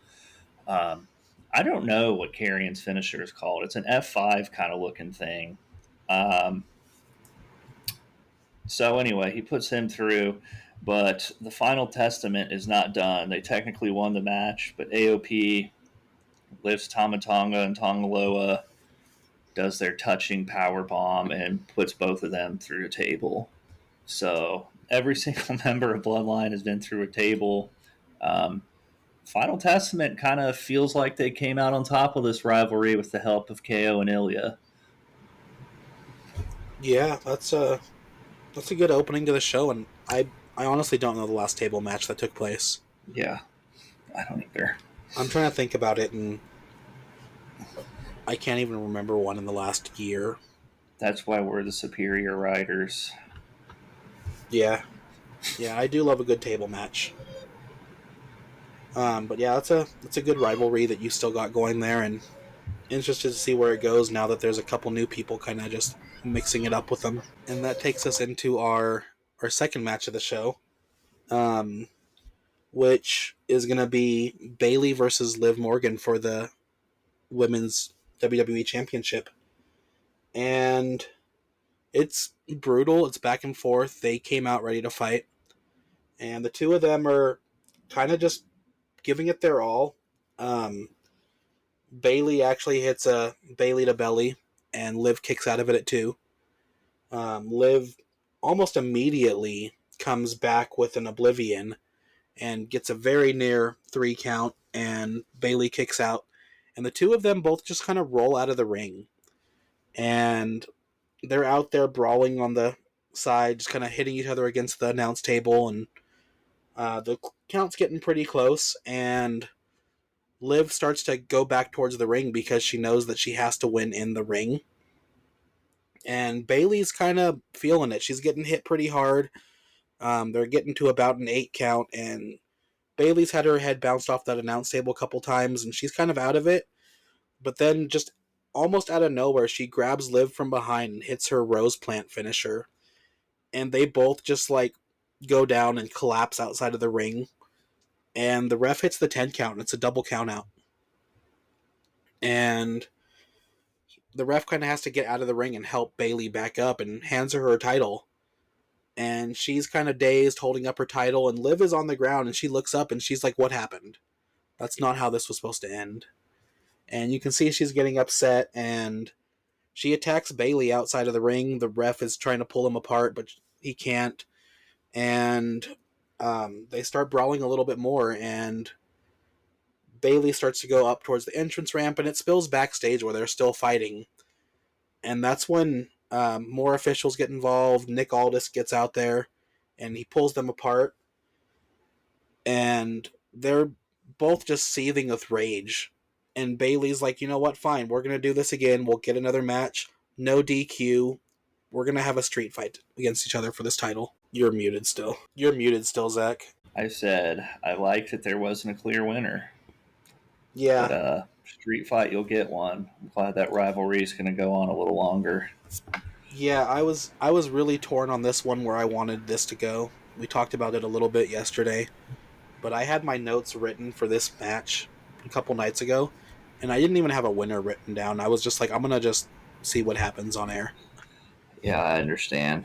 I don't know what Karrion's finisher is called. It's an F5 kind of looking thing. So anyway, he puts him through, but the Final Testament is not done. They technically won the match, but AOP lifts Tama Tonga and Tonga Loa, does their touching power bomb, and puts both of them through a table. So every single member of Bloodline has been through a table. Final Testament kind of feels like they came out on top of this rivalry with the help of KO and Ilya. Yeah, that's a good opening to the show, and I honestly don't know the last table match that took place. Yeah, I don't either. I'm trying to think about it, and I can't even remember one in the last year. That's why we're the superior writers. Yeah, I do love a good table match. But yeah, that's a good rivalry that you still got going there, and interested to see where it goes now that there's a couple new people kind of just mixing it up with them. And that takes us into our second match of the show, which is going to be Bayley versus Liv Morgan for the Women's WWE Championship. And it's brutal. It's back and forth. They came out ready to fight. And the two of them are kind of just giving it their all. Bayley actually hits a Bayley to belly, and Liv kicks out of it at 2. Liv almost immediately comes back with an Oblivion and gets a very near 3 count, and Bayley kicks out. And the two of them both just kind of roll out of the ring. And they're out there brawling on the side, just kind of hitting each other against the announce table, and the count's getting pretty close, and Liv starts to go back towards the ring because she knows that she has to win in the ring. And Bayley's kind of feeling it. She's getting hit pretty hard. They're getting to about an 8 count, and Bayley's had her head bounced off that announce table a couple times, and she's kind of out of it. But then just almost out of nowhere, she grabs Liv from behind and hits her rose plant finisher. And they both just go down and collapse outside of the ring. And the ref hits the 10 count, and it's a double count out. And the ref kind of has to get out of the ring and help Bayley back up and hands her title. And she's kind of dazed, holding up her title, and Liv is on the ground, and she looks up and she's like, what happened? That's not how this was supposed to end. And you can see she's getting upset, and she attacks Bayley outside of the ring. The ref is trying to pull him apart, but he can't. And they start brawling a little bit more, and Bayley starts to go up towards the entrance ramp, and it spills backstage where they're still fighting. And that's when more officials get involved. Nick Aldis gets out there, and he pulls them apart. And they're both just seething with rage. And Bayley's like, you know what, fine, we're going to do this again. We'll get another match. No DQ. We're going to have a street fight against each other for this title. You're muted still. You're muted still, Zach. I said I liked that there wasn't a clear winner. Yeah. But street fight, you'll get one. I'm glad that rivalry is going to go on a little longer. Yeah, I was really torn on this one where I wanted this to go. We talked about it a little bit yesterday. But I had my notes written for this match a couple nights ago, and I didn't even have a winner written down. I was just like, I'm going to just see what happens on air. Yeah, I understand.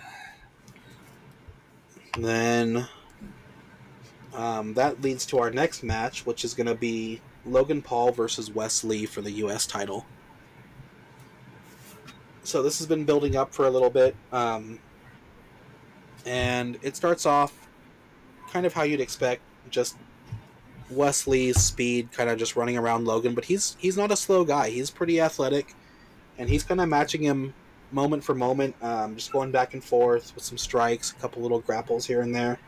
And then that leads to our next match, which is going to be Logan Paul versus Wes Lee for the U.S. title. So this has been building up for a little bit, and it starts off kind of how you'd expect, just Wes Lee's speed kind of just running around Logan, but he's not a slow guy. He's pretty athletic, and he's kind of matching him moment for moment, just going back and forth with some strikes, a couple little grapples here and there.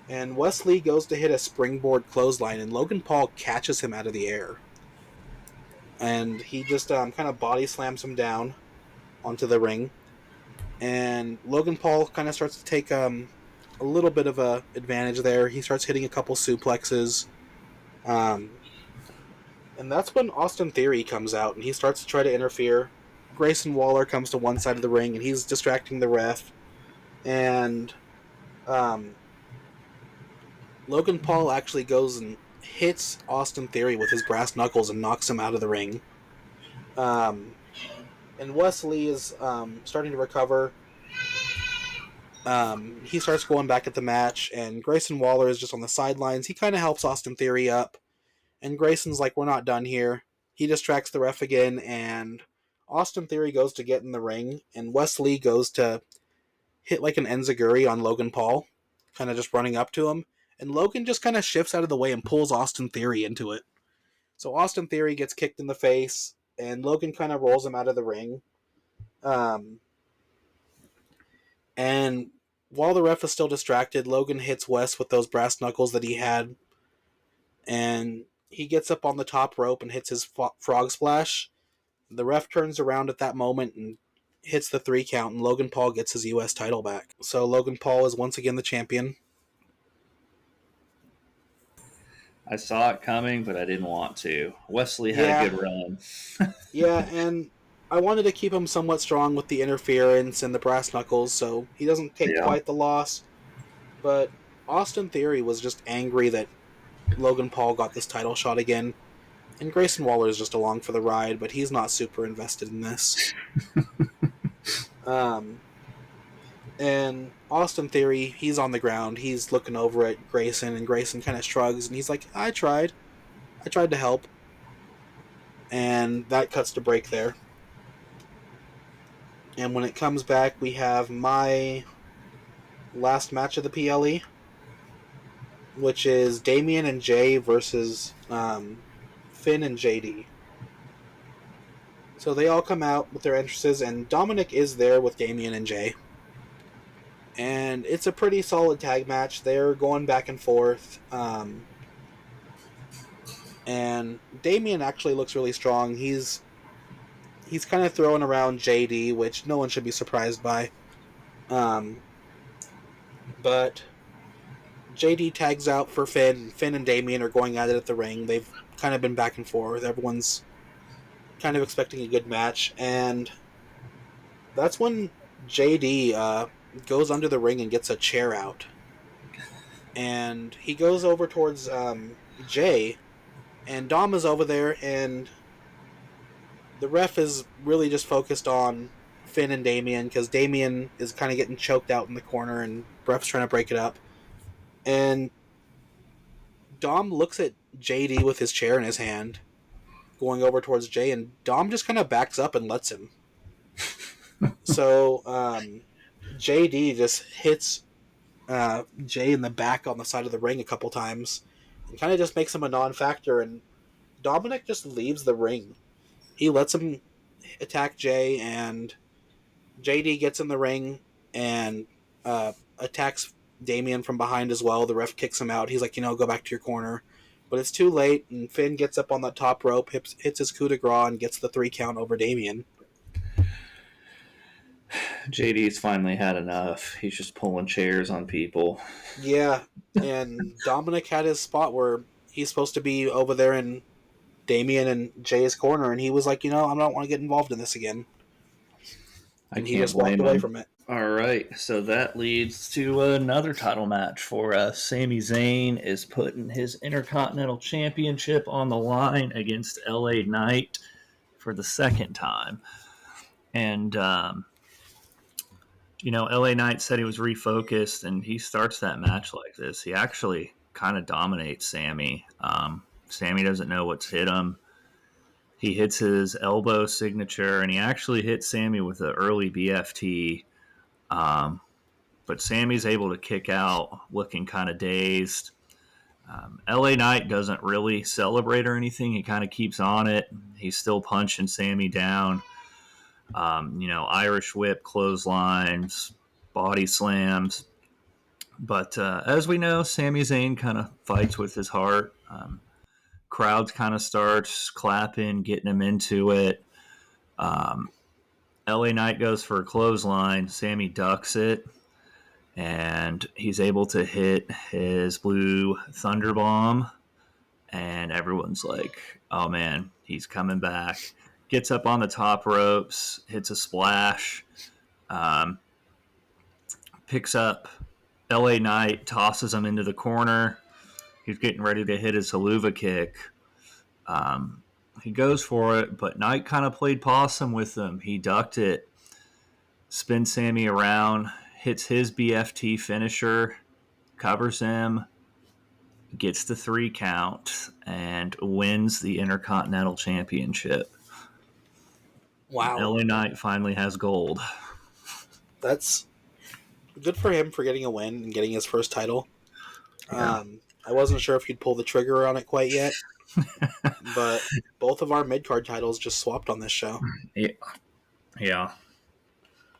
And Wes Lee goes to hit a springboard clothesline, and Logan Paul catches him out of the air. And he just kind of body slams him down onto the ring. And Logan Paul kind of starts to take a little bit of a advantage there. He starts hitting a couple suplexes. And that's when Austin Theory comes out, and he starts to try to interfere. Grayson Waller comes to one side of the ring, and he's distracting the ref. And Logan Paul actually goes and hits Austin Theory with his brass knuckles and knocks him out of the ring. And Wes Lee is starting to recover. He starts going back at the match, and Grayson Waller is just on the sidelines. He kind of helps Austin Theory up, and Grayson's like, we're not done here. He distracts the ref again, and Austin Theory goes to get in the ring, and Wes Lee goes to hit like an enziguri on Logan Paul, kind of just running up to him, and Logan just kind of shifts out of the way and pulls Austin Theory into it. So Austin Theory gets kicked in the face, and Logan kind of rolls him out of the ring. And while the ref is still distracted, Logan hits Wes with those brass knuckles that he had, and he gets up on the top rope and hits his frog splash. The ref turns around at that moment and hits the 3 count, and Logan Paul gets his U.S. title back. So Logan Paul is once again the champion. I saw it coming, but I didn't want to. Wes Lee had a good run. Yeah, and I wanted to keep him somewhat strong with the interference and the brass knuckles, so he doesn't take quite the loss. But Austin Theory was just angry that Logan Paul got this title shot again. And Grayson Waller is just along for the ride, but he's not super invested in this. And Austin Theory, he's on the ground. He's looking over at Grayson, and Grayson kind of shrugs, and he's like, I tried to help. And that cuts to break there. And when it comes back, we have my last match of the PLE, which is Damian and Jay versus Finn and JD. So they all come out with their entrances, and Dominic is there with Damian and Jay. And it's a pretty solid tag match. They're going back and forth. And Damian actually looks really strong. He's kind of throwing around JD, which no one should be surprised by. But JD tags out for Finn. Finn and Damian are going at it at the ring. They've kind of been back and forth. Everyone's kind of expecting a good match. And that's when JD goes under the ring and gets a chair out. And he goes over towards Jay. And Dom is over there, and the ref is really just focused on Finn and Damien because Damien is kind of getting choked out in the corner and ref's trying to break it up. And Dom looks at JD with his chair in his hand, going over towards Jay, and Dom just kind of backs up and lets him. So JD just hits Jay in the back on the side of the ring a couple times and kind of just makes him a non-factor, and Dominic just leaves the ring. He lets him attack Jay, and JD gets in the ring and attacks Damien from behind as well. The ref kicks him out. He's like, go back to your corner. But it's too late, and Finn gets up on that top rope, hits his coup de grace, and gets the 3 count over Damien. JD's finally had enough. He's just pulling chairs on people. Yeah, and Dominic had his spot where he's supposed to be over there in Damien and Jay's corner, and he was like, I don't want to get involved in this again. And he just walked away from it. All right, so that leads to another title match for us. Sami Zayn is putting his Intercontinental Championship on the line against LA Knight for the second time. And, LA Knight said he was refocused, and he starts that match like this. He actually kind of dominates Sami. Sami doesn't know what's hit him. He hits his elbow signature, and he actually hit Sami with an early BFT. But Sami's able to kick out looking kind of dazed. LA Knight doesn't really celebrate or anything. He kind of keeps on it. He's still punching Sami down. Irish whip, clotheslines, body slams. But as we know, Sami Zayn kind of fights with his heart. Crowds kind of starts clapping, getting him into it. LA Knight goes for a clothesline. Sami ducks it, and he's able to hit his blue thunder bomb. And everyone's like, oh man, he's coming back. Gets up on the top ropes, hits a splash, picks up LA Knight, tosses him into the corner. He's getting ready to hit his haluva kick. He goes for it, but Knight kind of played possum with him. He ducked it, spins Sami around, hits his BFT finisher, covers him, gets the 3 count, and wins the Intercontinental Championship. Wow. LA Knight finally has gold. That's good for him for getting a win and getting his first title. Yeah. I wasn't sure if he'd pull the trigger on it quite yet. But both of our mid-card titles just swapped on this show. Yeah.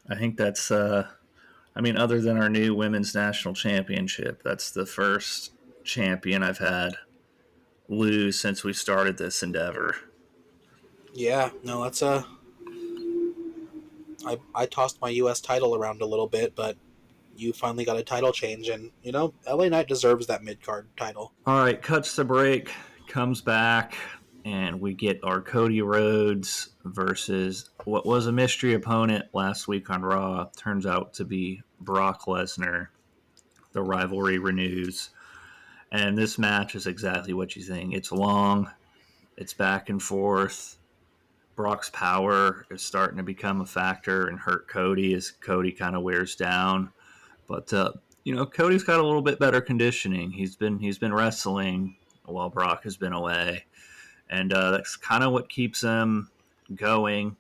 I think that's, other than our new Women's National Championship, that's the first champion I've had lose since we started this endeavor. Yeah, no, that's I tossed my U.S. title around a little bit, but you finally got a title change, and, LA Knight deserves that mid-card title. All right, cuts to break, comes back, and we get our Cody Rhodes versus what was a mystery opponent last week on Raw. Turns out to be Brock Lesnar. The rivalry renews. And this match is exactly what you think. It's long. It's back and forth. Brock's power is starting to become a factor and hurt Cody as Cody kind of wears down. But, Cody's got a little bit better conditioning. He's been wrestling while Brock has been away. And that's kind of what keeps him going.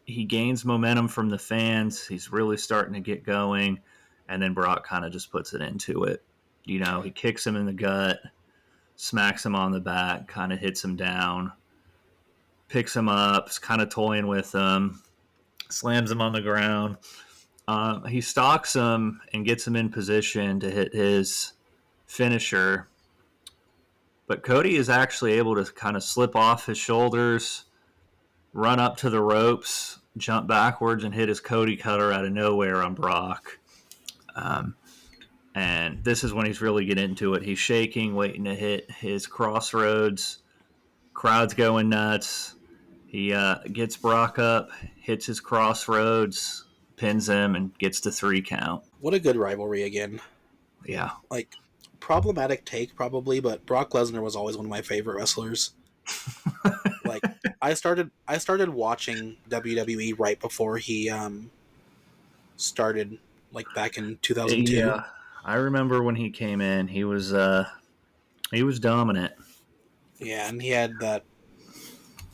He gains momentum from the fans. He's really starting to get going. And then Brock kind of just puts it into it. He kicks him in the gut, smacks him on the back, kind of hits him down, picks him up, is kind of toying with him, slams him on the ground. He stalks him and gets him in position to hit his finisher. But Cody is actually able to kind of slip off his shoulders, run up to the ropes, jump backwards, and hit his Cody cutter out of nowhere on Brock. And this is when he's really getting into it. He's shaking, waiting to hit his crossroads. Crowd's going nuts. He gets Brock up, hits his crossroads, pins him, and gets the 3 count. What a good rivalry again. Yeah. Problematic take probably, but Brock Lesnar was always one of my favorite wrestlers. I started watching WWE right before he started, like back in 2002. Yeah, I remember when he came in. He was dominant. Yeah, and he had that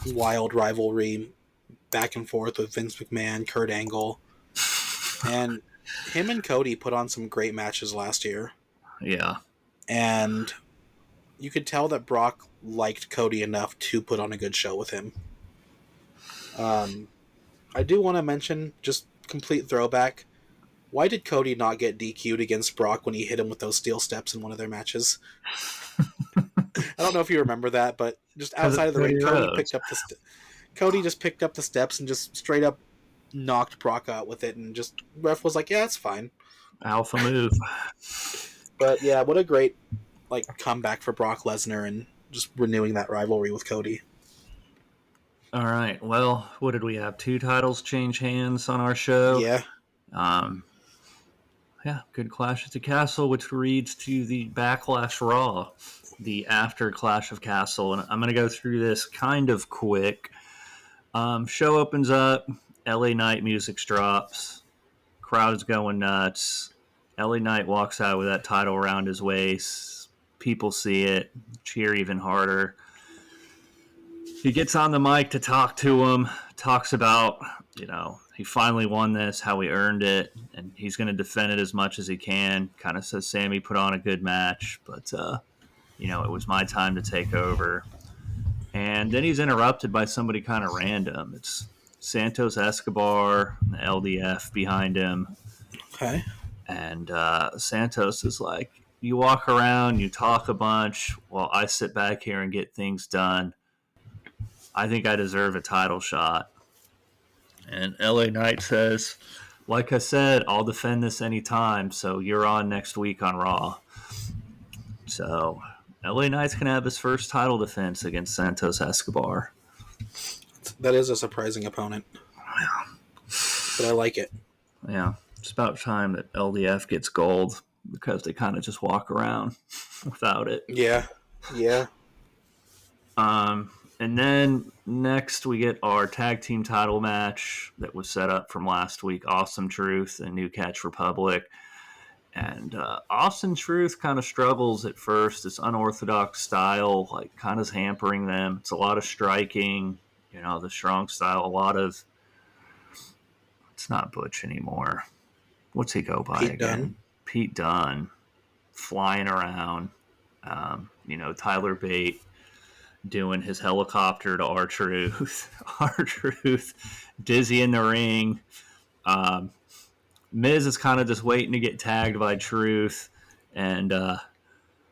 wild rivalry back and forth with Vince McMahon, Kurt Angle, and him and Cody put on some great matches last year. Yeah. And you could tell that Brock liked Cody enough to put on a good show with him. I do want to mention, just complete throwback, why did Cody not get DQ'd against Brock when he hit him with those steel steps in one of their matches? I don't know if you remember that, but just outside of the ring, Cody just picked up the steps and just straight up knocked Brock out with it, and just ref was like, "Yeah, it's fine." Alpha move. But yeah, what a great comeback for Brock Lesnar and just renewing that rivalry with Cody. All right. Well, what did we have? 2 titles change hands on our show. Yeah. Yeah, good Clash at the Castle, which leads to the Backlash Raw, the after Clash of Castle. And I'm going to go through this kind of quick. Show opens up, LA Knight music drops, crowd's going nuts. LA Knight walks out with that title around his waist. People see it, cheer even harder. He gets on the mic to talk to him, talks about, he finally won this, how he earned it, and he's going to defend it as much as he can. Kind of says Sammy put on a good match, but, it was my time to take over. And then he's interrupted by somebody kind of random. It's Santos Escobar, the LDF behind him. Okay. And Santos is like, you walk around, you talk a bunch, while I sit back here and get things done. I think I deserve a title shot. And LA Knight says, like I said, I'll defend this anytime, so you're on next week on Raw. So LA Knight's going to have his first title defense against Santos Escobar. That is a surprising opponent. But I like it. Yeah. It's about time that LDF gets gold because they kind of just walk around without it. Yeah. Yeah. And then next we get our tag team title match that was set up from last week, Awesome Truth and New Catch Republic. And Awesome Truth kind of struggles at first. This unorthodox style, kind of hampering them. It's a lot of striking, the strong style, a lot of... It's not Butch anymore. What's he go by again? Dunne. Pete Dunne. Flying around. Tyler Bate doing his helicopter to R-Truth. R-Truth dizzy in the ring. Miz is kind of just waiting to get tagged by Truth. And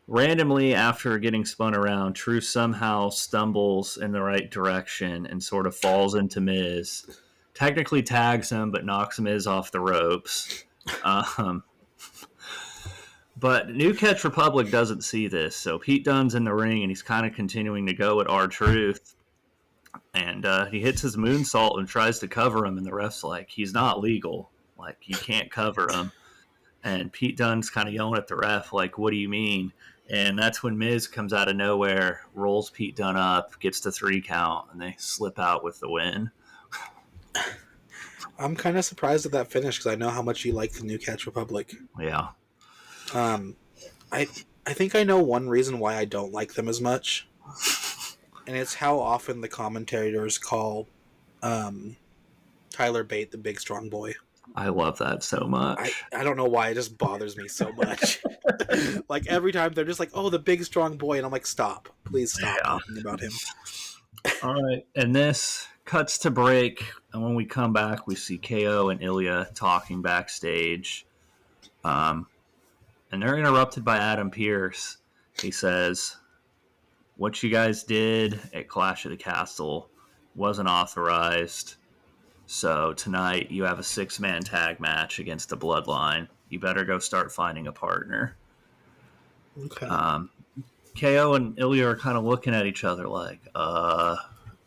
randomly, after getting spun around, Truth somehow stumbles in the right direction and sort of falls into Miz. Technically tags him, but knocks Miz off the ropes. But New Catch Republic doesn't see this, so Pete Dunne's in the ring, and he's kind of continuing to go at R-Truth. And he hits his moonsault and tries to cover him, and the ref's like, he's not legal. You can't cover him. And Pete Dunne's kind of yelling at the ref, what do you mean? And that's when Miz comes out of nowhere, rolls Pete Dunne up, gets the 3 count, and they slip out with the win. I'm kind of surprised at that finish because I know how much you like the New Catch Republic. Yeah. I think I know one reason why I don't like them as much, and it's how often the commentators call Tyler Bate the big strong boy. I love that so much. I don't know why, it just bothers me so much. Every time they're just like, oh, the big strong boy, and I'm like, stop. Please stop talking about him. All right, and this cuts to break, and when we come back, we see KO and Ilya talking backstage. And they're interrupted by Adam Pearce. He says, what you guys did at Clash of the Castle wasn't authorized. So tonight you have a 6-man tag match against the Bloodline. You better go start finding a partner. Okay. KO and Ilya are kind of looking at each other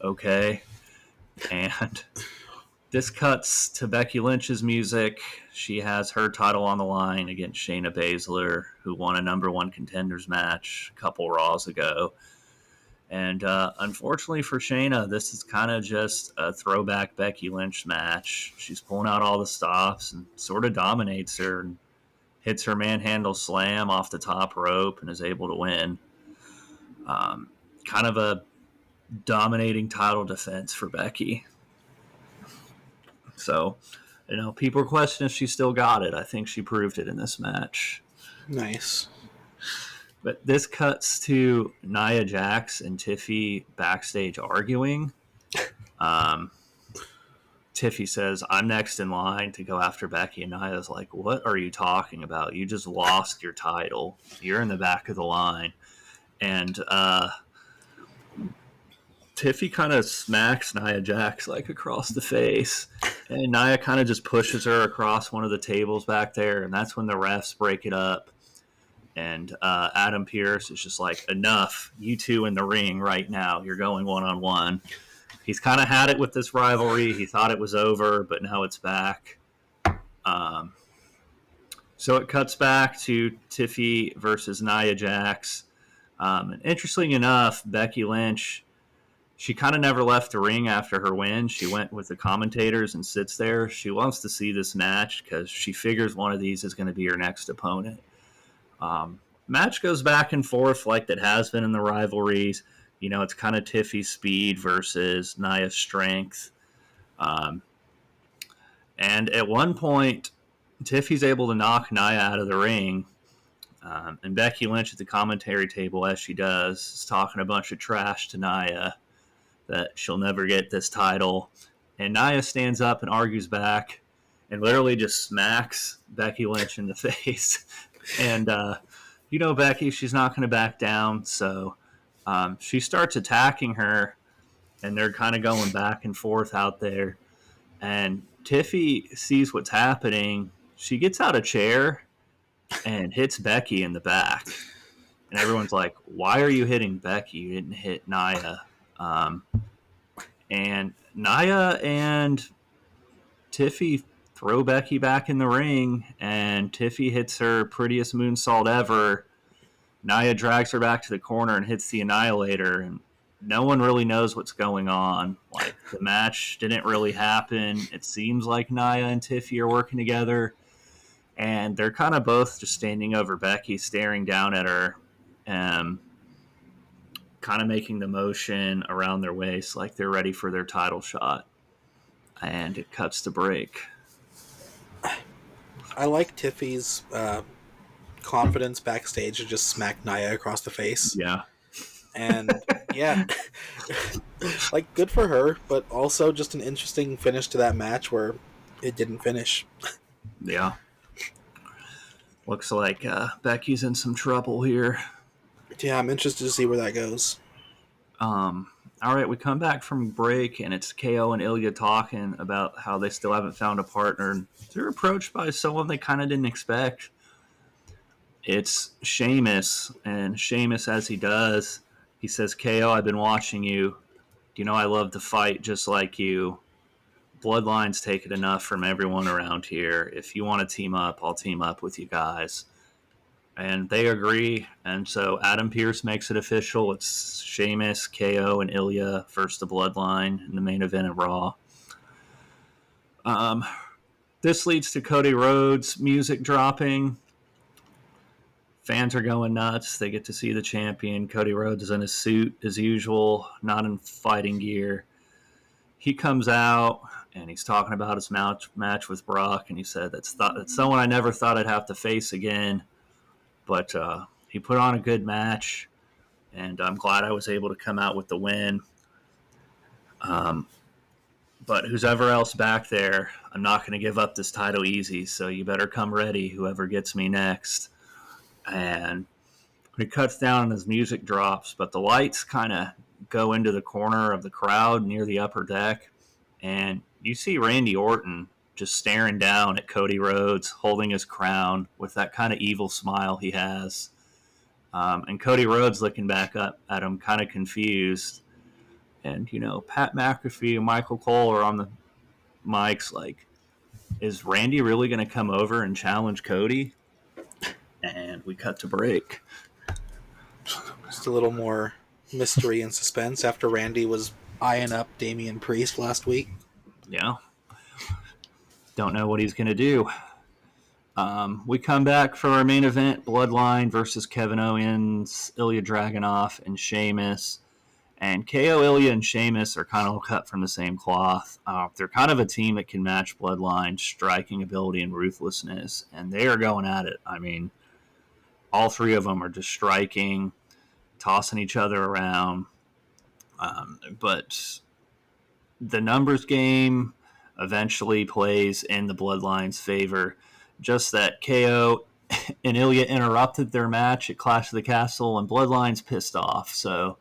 okay. And this cuts to Becky Lynch's music. She has her title on the line against Shayna Baszler, who won a number 1 contenders match a couple Raws ago. And unfortunately for Shayna, this is kind of just a throwback Becky Lynch match. She's pulling out all the stops and sort of dominates her and hits her manhandle slam off the top rope and is able to win. Kind of a dominating title defense for Becky. So, people question if she still got it. I think she proved it in this match. Nice. But this cuts to Nia Jax and Tiffy backstage arguing. Tiffy says, I'm next in line to go after Becky. And Nia's like, what are you talking about? You just lost your title. You're in the back of the line. And Tiffy kind of smacks Nia Jax like across the face. And Nia kind of just pushes her across one of the tables back there. And that's when the refs break it up. And Adam Pearce is just like, enough. You two in the ring right now. You're going one-on-one. He's kind of had it with this rivalry. He thought it was over, but now it's back. So it cuts back to Tiffy versus Nia Jax. And interestingly enough, Becky Lynch, she kind of never left the ring after her win. She went with the commentators and sits there. She wants to see this match because she figures one of these is going to be her next opponent. Match goes back and forth like that has been in the rivalries. It's kind of Tiffy's speed versus Nia's strength. And at one point, Tiffy's able to knock Nia out of the ring. And Becky Lynch at the commentary table, as she does, is talking a bunch of trash to Nia that she'll never get this title. And Nia stands up and argues back and literally just smacks Becky Lynch in the face. And, Becky, she's not going to back down. So she starts attacking her, and they're kind of going back and forth out there. And Tiffy sees what's happening. She gets out a chair and hits Becky in the back. And everyone's like, why are you hitting Becky? You didn't hit Nia. And Nia and Tiffy throw Becky back in the ring, and Tiffy hits her prettiest moonsault ever. Nia drags her back to the corner and hits the Annihilator, and no one really knows what's going on. Like, the match didn't really happen. It seems like Nia and Tiffy are working together, and they're kind of both just standing over Becky, staring down at her, kind of making the motion around their waist like they're ready for their title shot. And it cuts to break. I like Tiffy's confidence backstage to just smack Nia across the face. Yeah. And yeah, like, good for her, but also just an interesting finish to that match where it didn't finish. Yeah. Looks like Becky's in some trouble here. Yeah, I'm interested to see where that goes. All right, we come back from break, and it's KO and Ilya talking about how they still haven't found a partner. They're approached by someone they kind of didn't expect. It's Sheamus, and Sheamus, as he does, he says, KO, I've been watching you. I love to fight just like you. Bloodline's taken enough from everyone around here. If you want to team up, I'll team up with you guys. And they agree, and so Adam Pearce makes it official. It's Sheamus, KO, and Ilya versus the Bloodline in the main event of Raw. This leads to Cody Rhodes' music dropping. Fans are going nuts. They get to see the champion. Cody Rhodes is in a suit as usual, not in fighting gear. He comes out, and he's talking about his match with Brock, and he said, that's someone I never thought I'd have to face again. But he put on a good match, and I'm glad I was able to come out with the win. But who's ever else back there, I'm not going to give up this title easy, so you better come ready, whoever gets me next. And he cuts down and his music drops, but the lights kind of go into the corner of the crowd near the upper deck, and you see Randy Orton just staring down at Cody Rhodes, holding his crown with that kind of evil smile he has. And Cody Rhodes looking back up at him, kind of confused. And, Pat McAfee and Michael Cole are on the mics like, is Randy really going to come over and challenge Cody? And we cut to break. Just a little more mystery and suspense after Randy was eyeing up Damian Priest last week. Yeah. Don't know what he's going to do. We come back for our main event, Bloodline versus Kevin Owens, Ilya Dragunov, and Sheamus. And KO, Ilya, and Sheamus are kind of cut from the same cloth. They're kind of a team that can match Bloodline's striking ability and ruthlessness, and they are going at it. I mean, all three of them are just striking, tossing each other around. But the numbers game eventually plays in the Bloodline's favor. Just that KO and Ilya interrupted their match at Clash of the Castle, and Bloodline's pissed off. So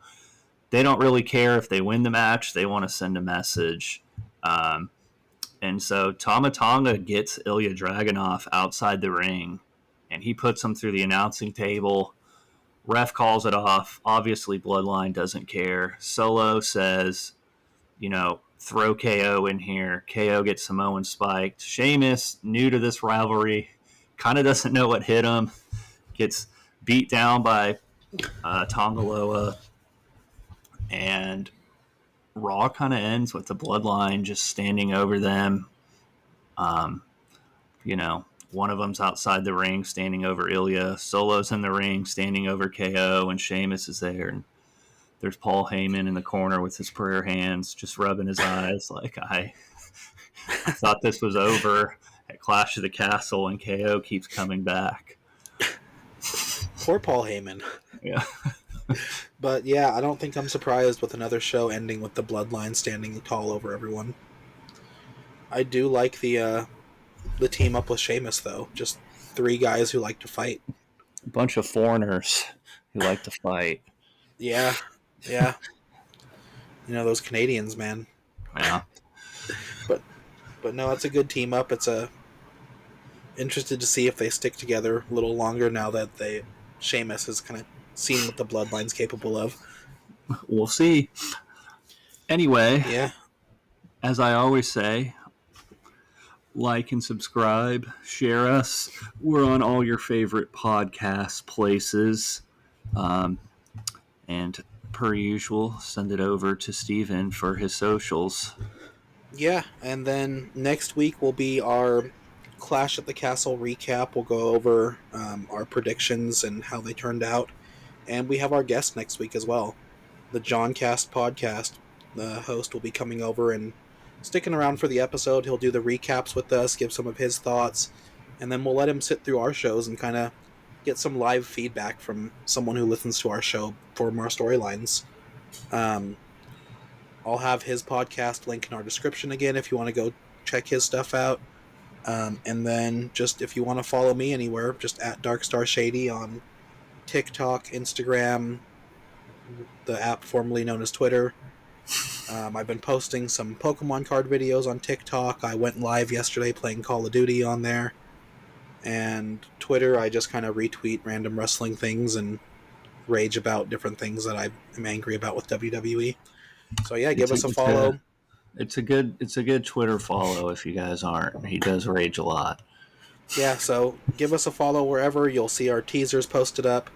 they don't really care if they win the match. They want to send a message. And so Tama Tonga gets Ilya Dragunov outside the ring, and he puts him through the announcing table. Ref calls it off. Obviously, Bloodline doesn't care. Solo says, throw KO in here. KO gets Samoan spiked. Sheamus, new to this rivalry, kind of doesn't know what hit him. Gets beat down by Tongaloa. And Raw kind of ends with the Bloodline just standing over them. One of them's outside the ring standing over Ilya. Solo's in the ring standing over KO, and Sheamus is there. And there's Paul Heyman in the corner with his prayer hands, just rubbing his eyes like, I thought this was over at Clash of the Castle, and KO keeps coming back. Poor Paul Heyman. Yeah. But yeah, I don't think I'm surprised with another show ending with the Bloodline standing tall over everyone. I do like the team up with Sheamus, though. Just three guys who like to fight. A bunch of foreigners who like to fight. Yeah. Those Canadians, man. Yeah. But no, it's a good team up. It's interested to see if they stick together a little longer now that Sheamus has kind of seen what the Bloodline's capable of. We'll see. Anyway, yeah. As I always say, like and subscribe, share us. We're on all your favorite podcast places. And per usual, send it over to Steven for his socials. Yeah, and then next week will be our Clash at the Castle recap. We'll go over our predictions and how they turned out. And we have our guest next week as well. The Joncast podcast. The host will be coming over and sticking around for the episode. He'll do the recaps with us, give some of his thoughts, and then we'll let him sit through our shows and kind of get some live feedback from someone who listens to our show for more storylines. I'll have his podcast link in our description again if you want to go check his stuff out. And then just if you want to follow me anywhere, just at Darkstar Shady on TikTok, Instagram, the app formerly known as Twitter. I've been posting some Pokemon card videos on TikTok. I went live yesterday playing Call of Duty on there. And Twitter, I just kind of retweet random wrestling things and rage about different things that I am angry about with WWE. So yeah, give us a follow. It's a good Twitter follow if you guys aren't. He does rage a lot. Yeah, so give us a follow wherever. You'll see our teasers posted up.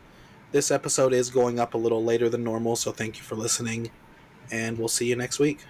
This episode is going up a little later than normal, so thank you for listening. And we'll see you next week.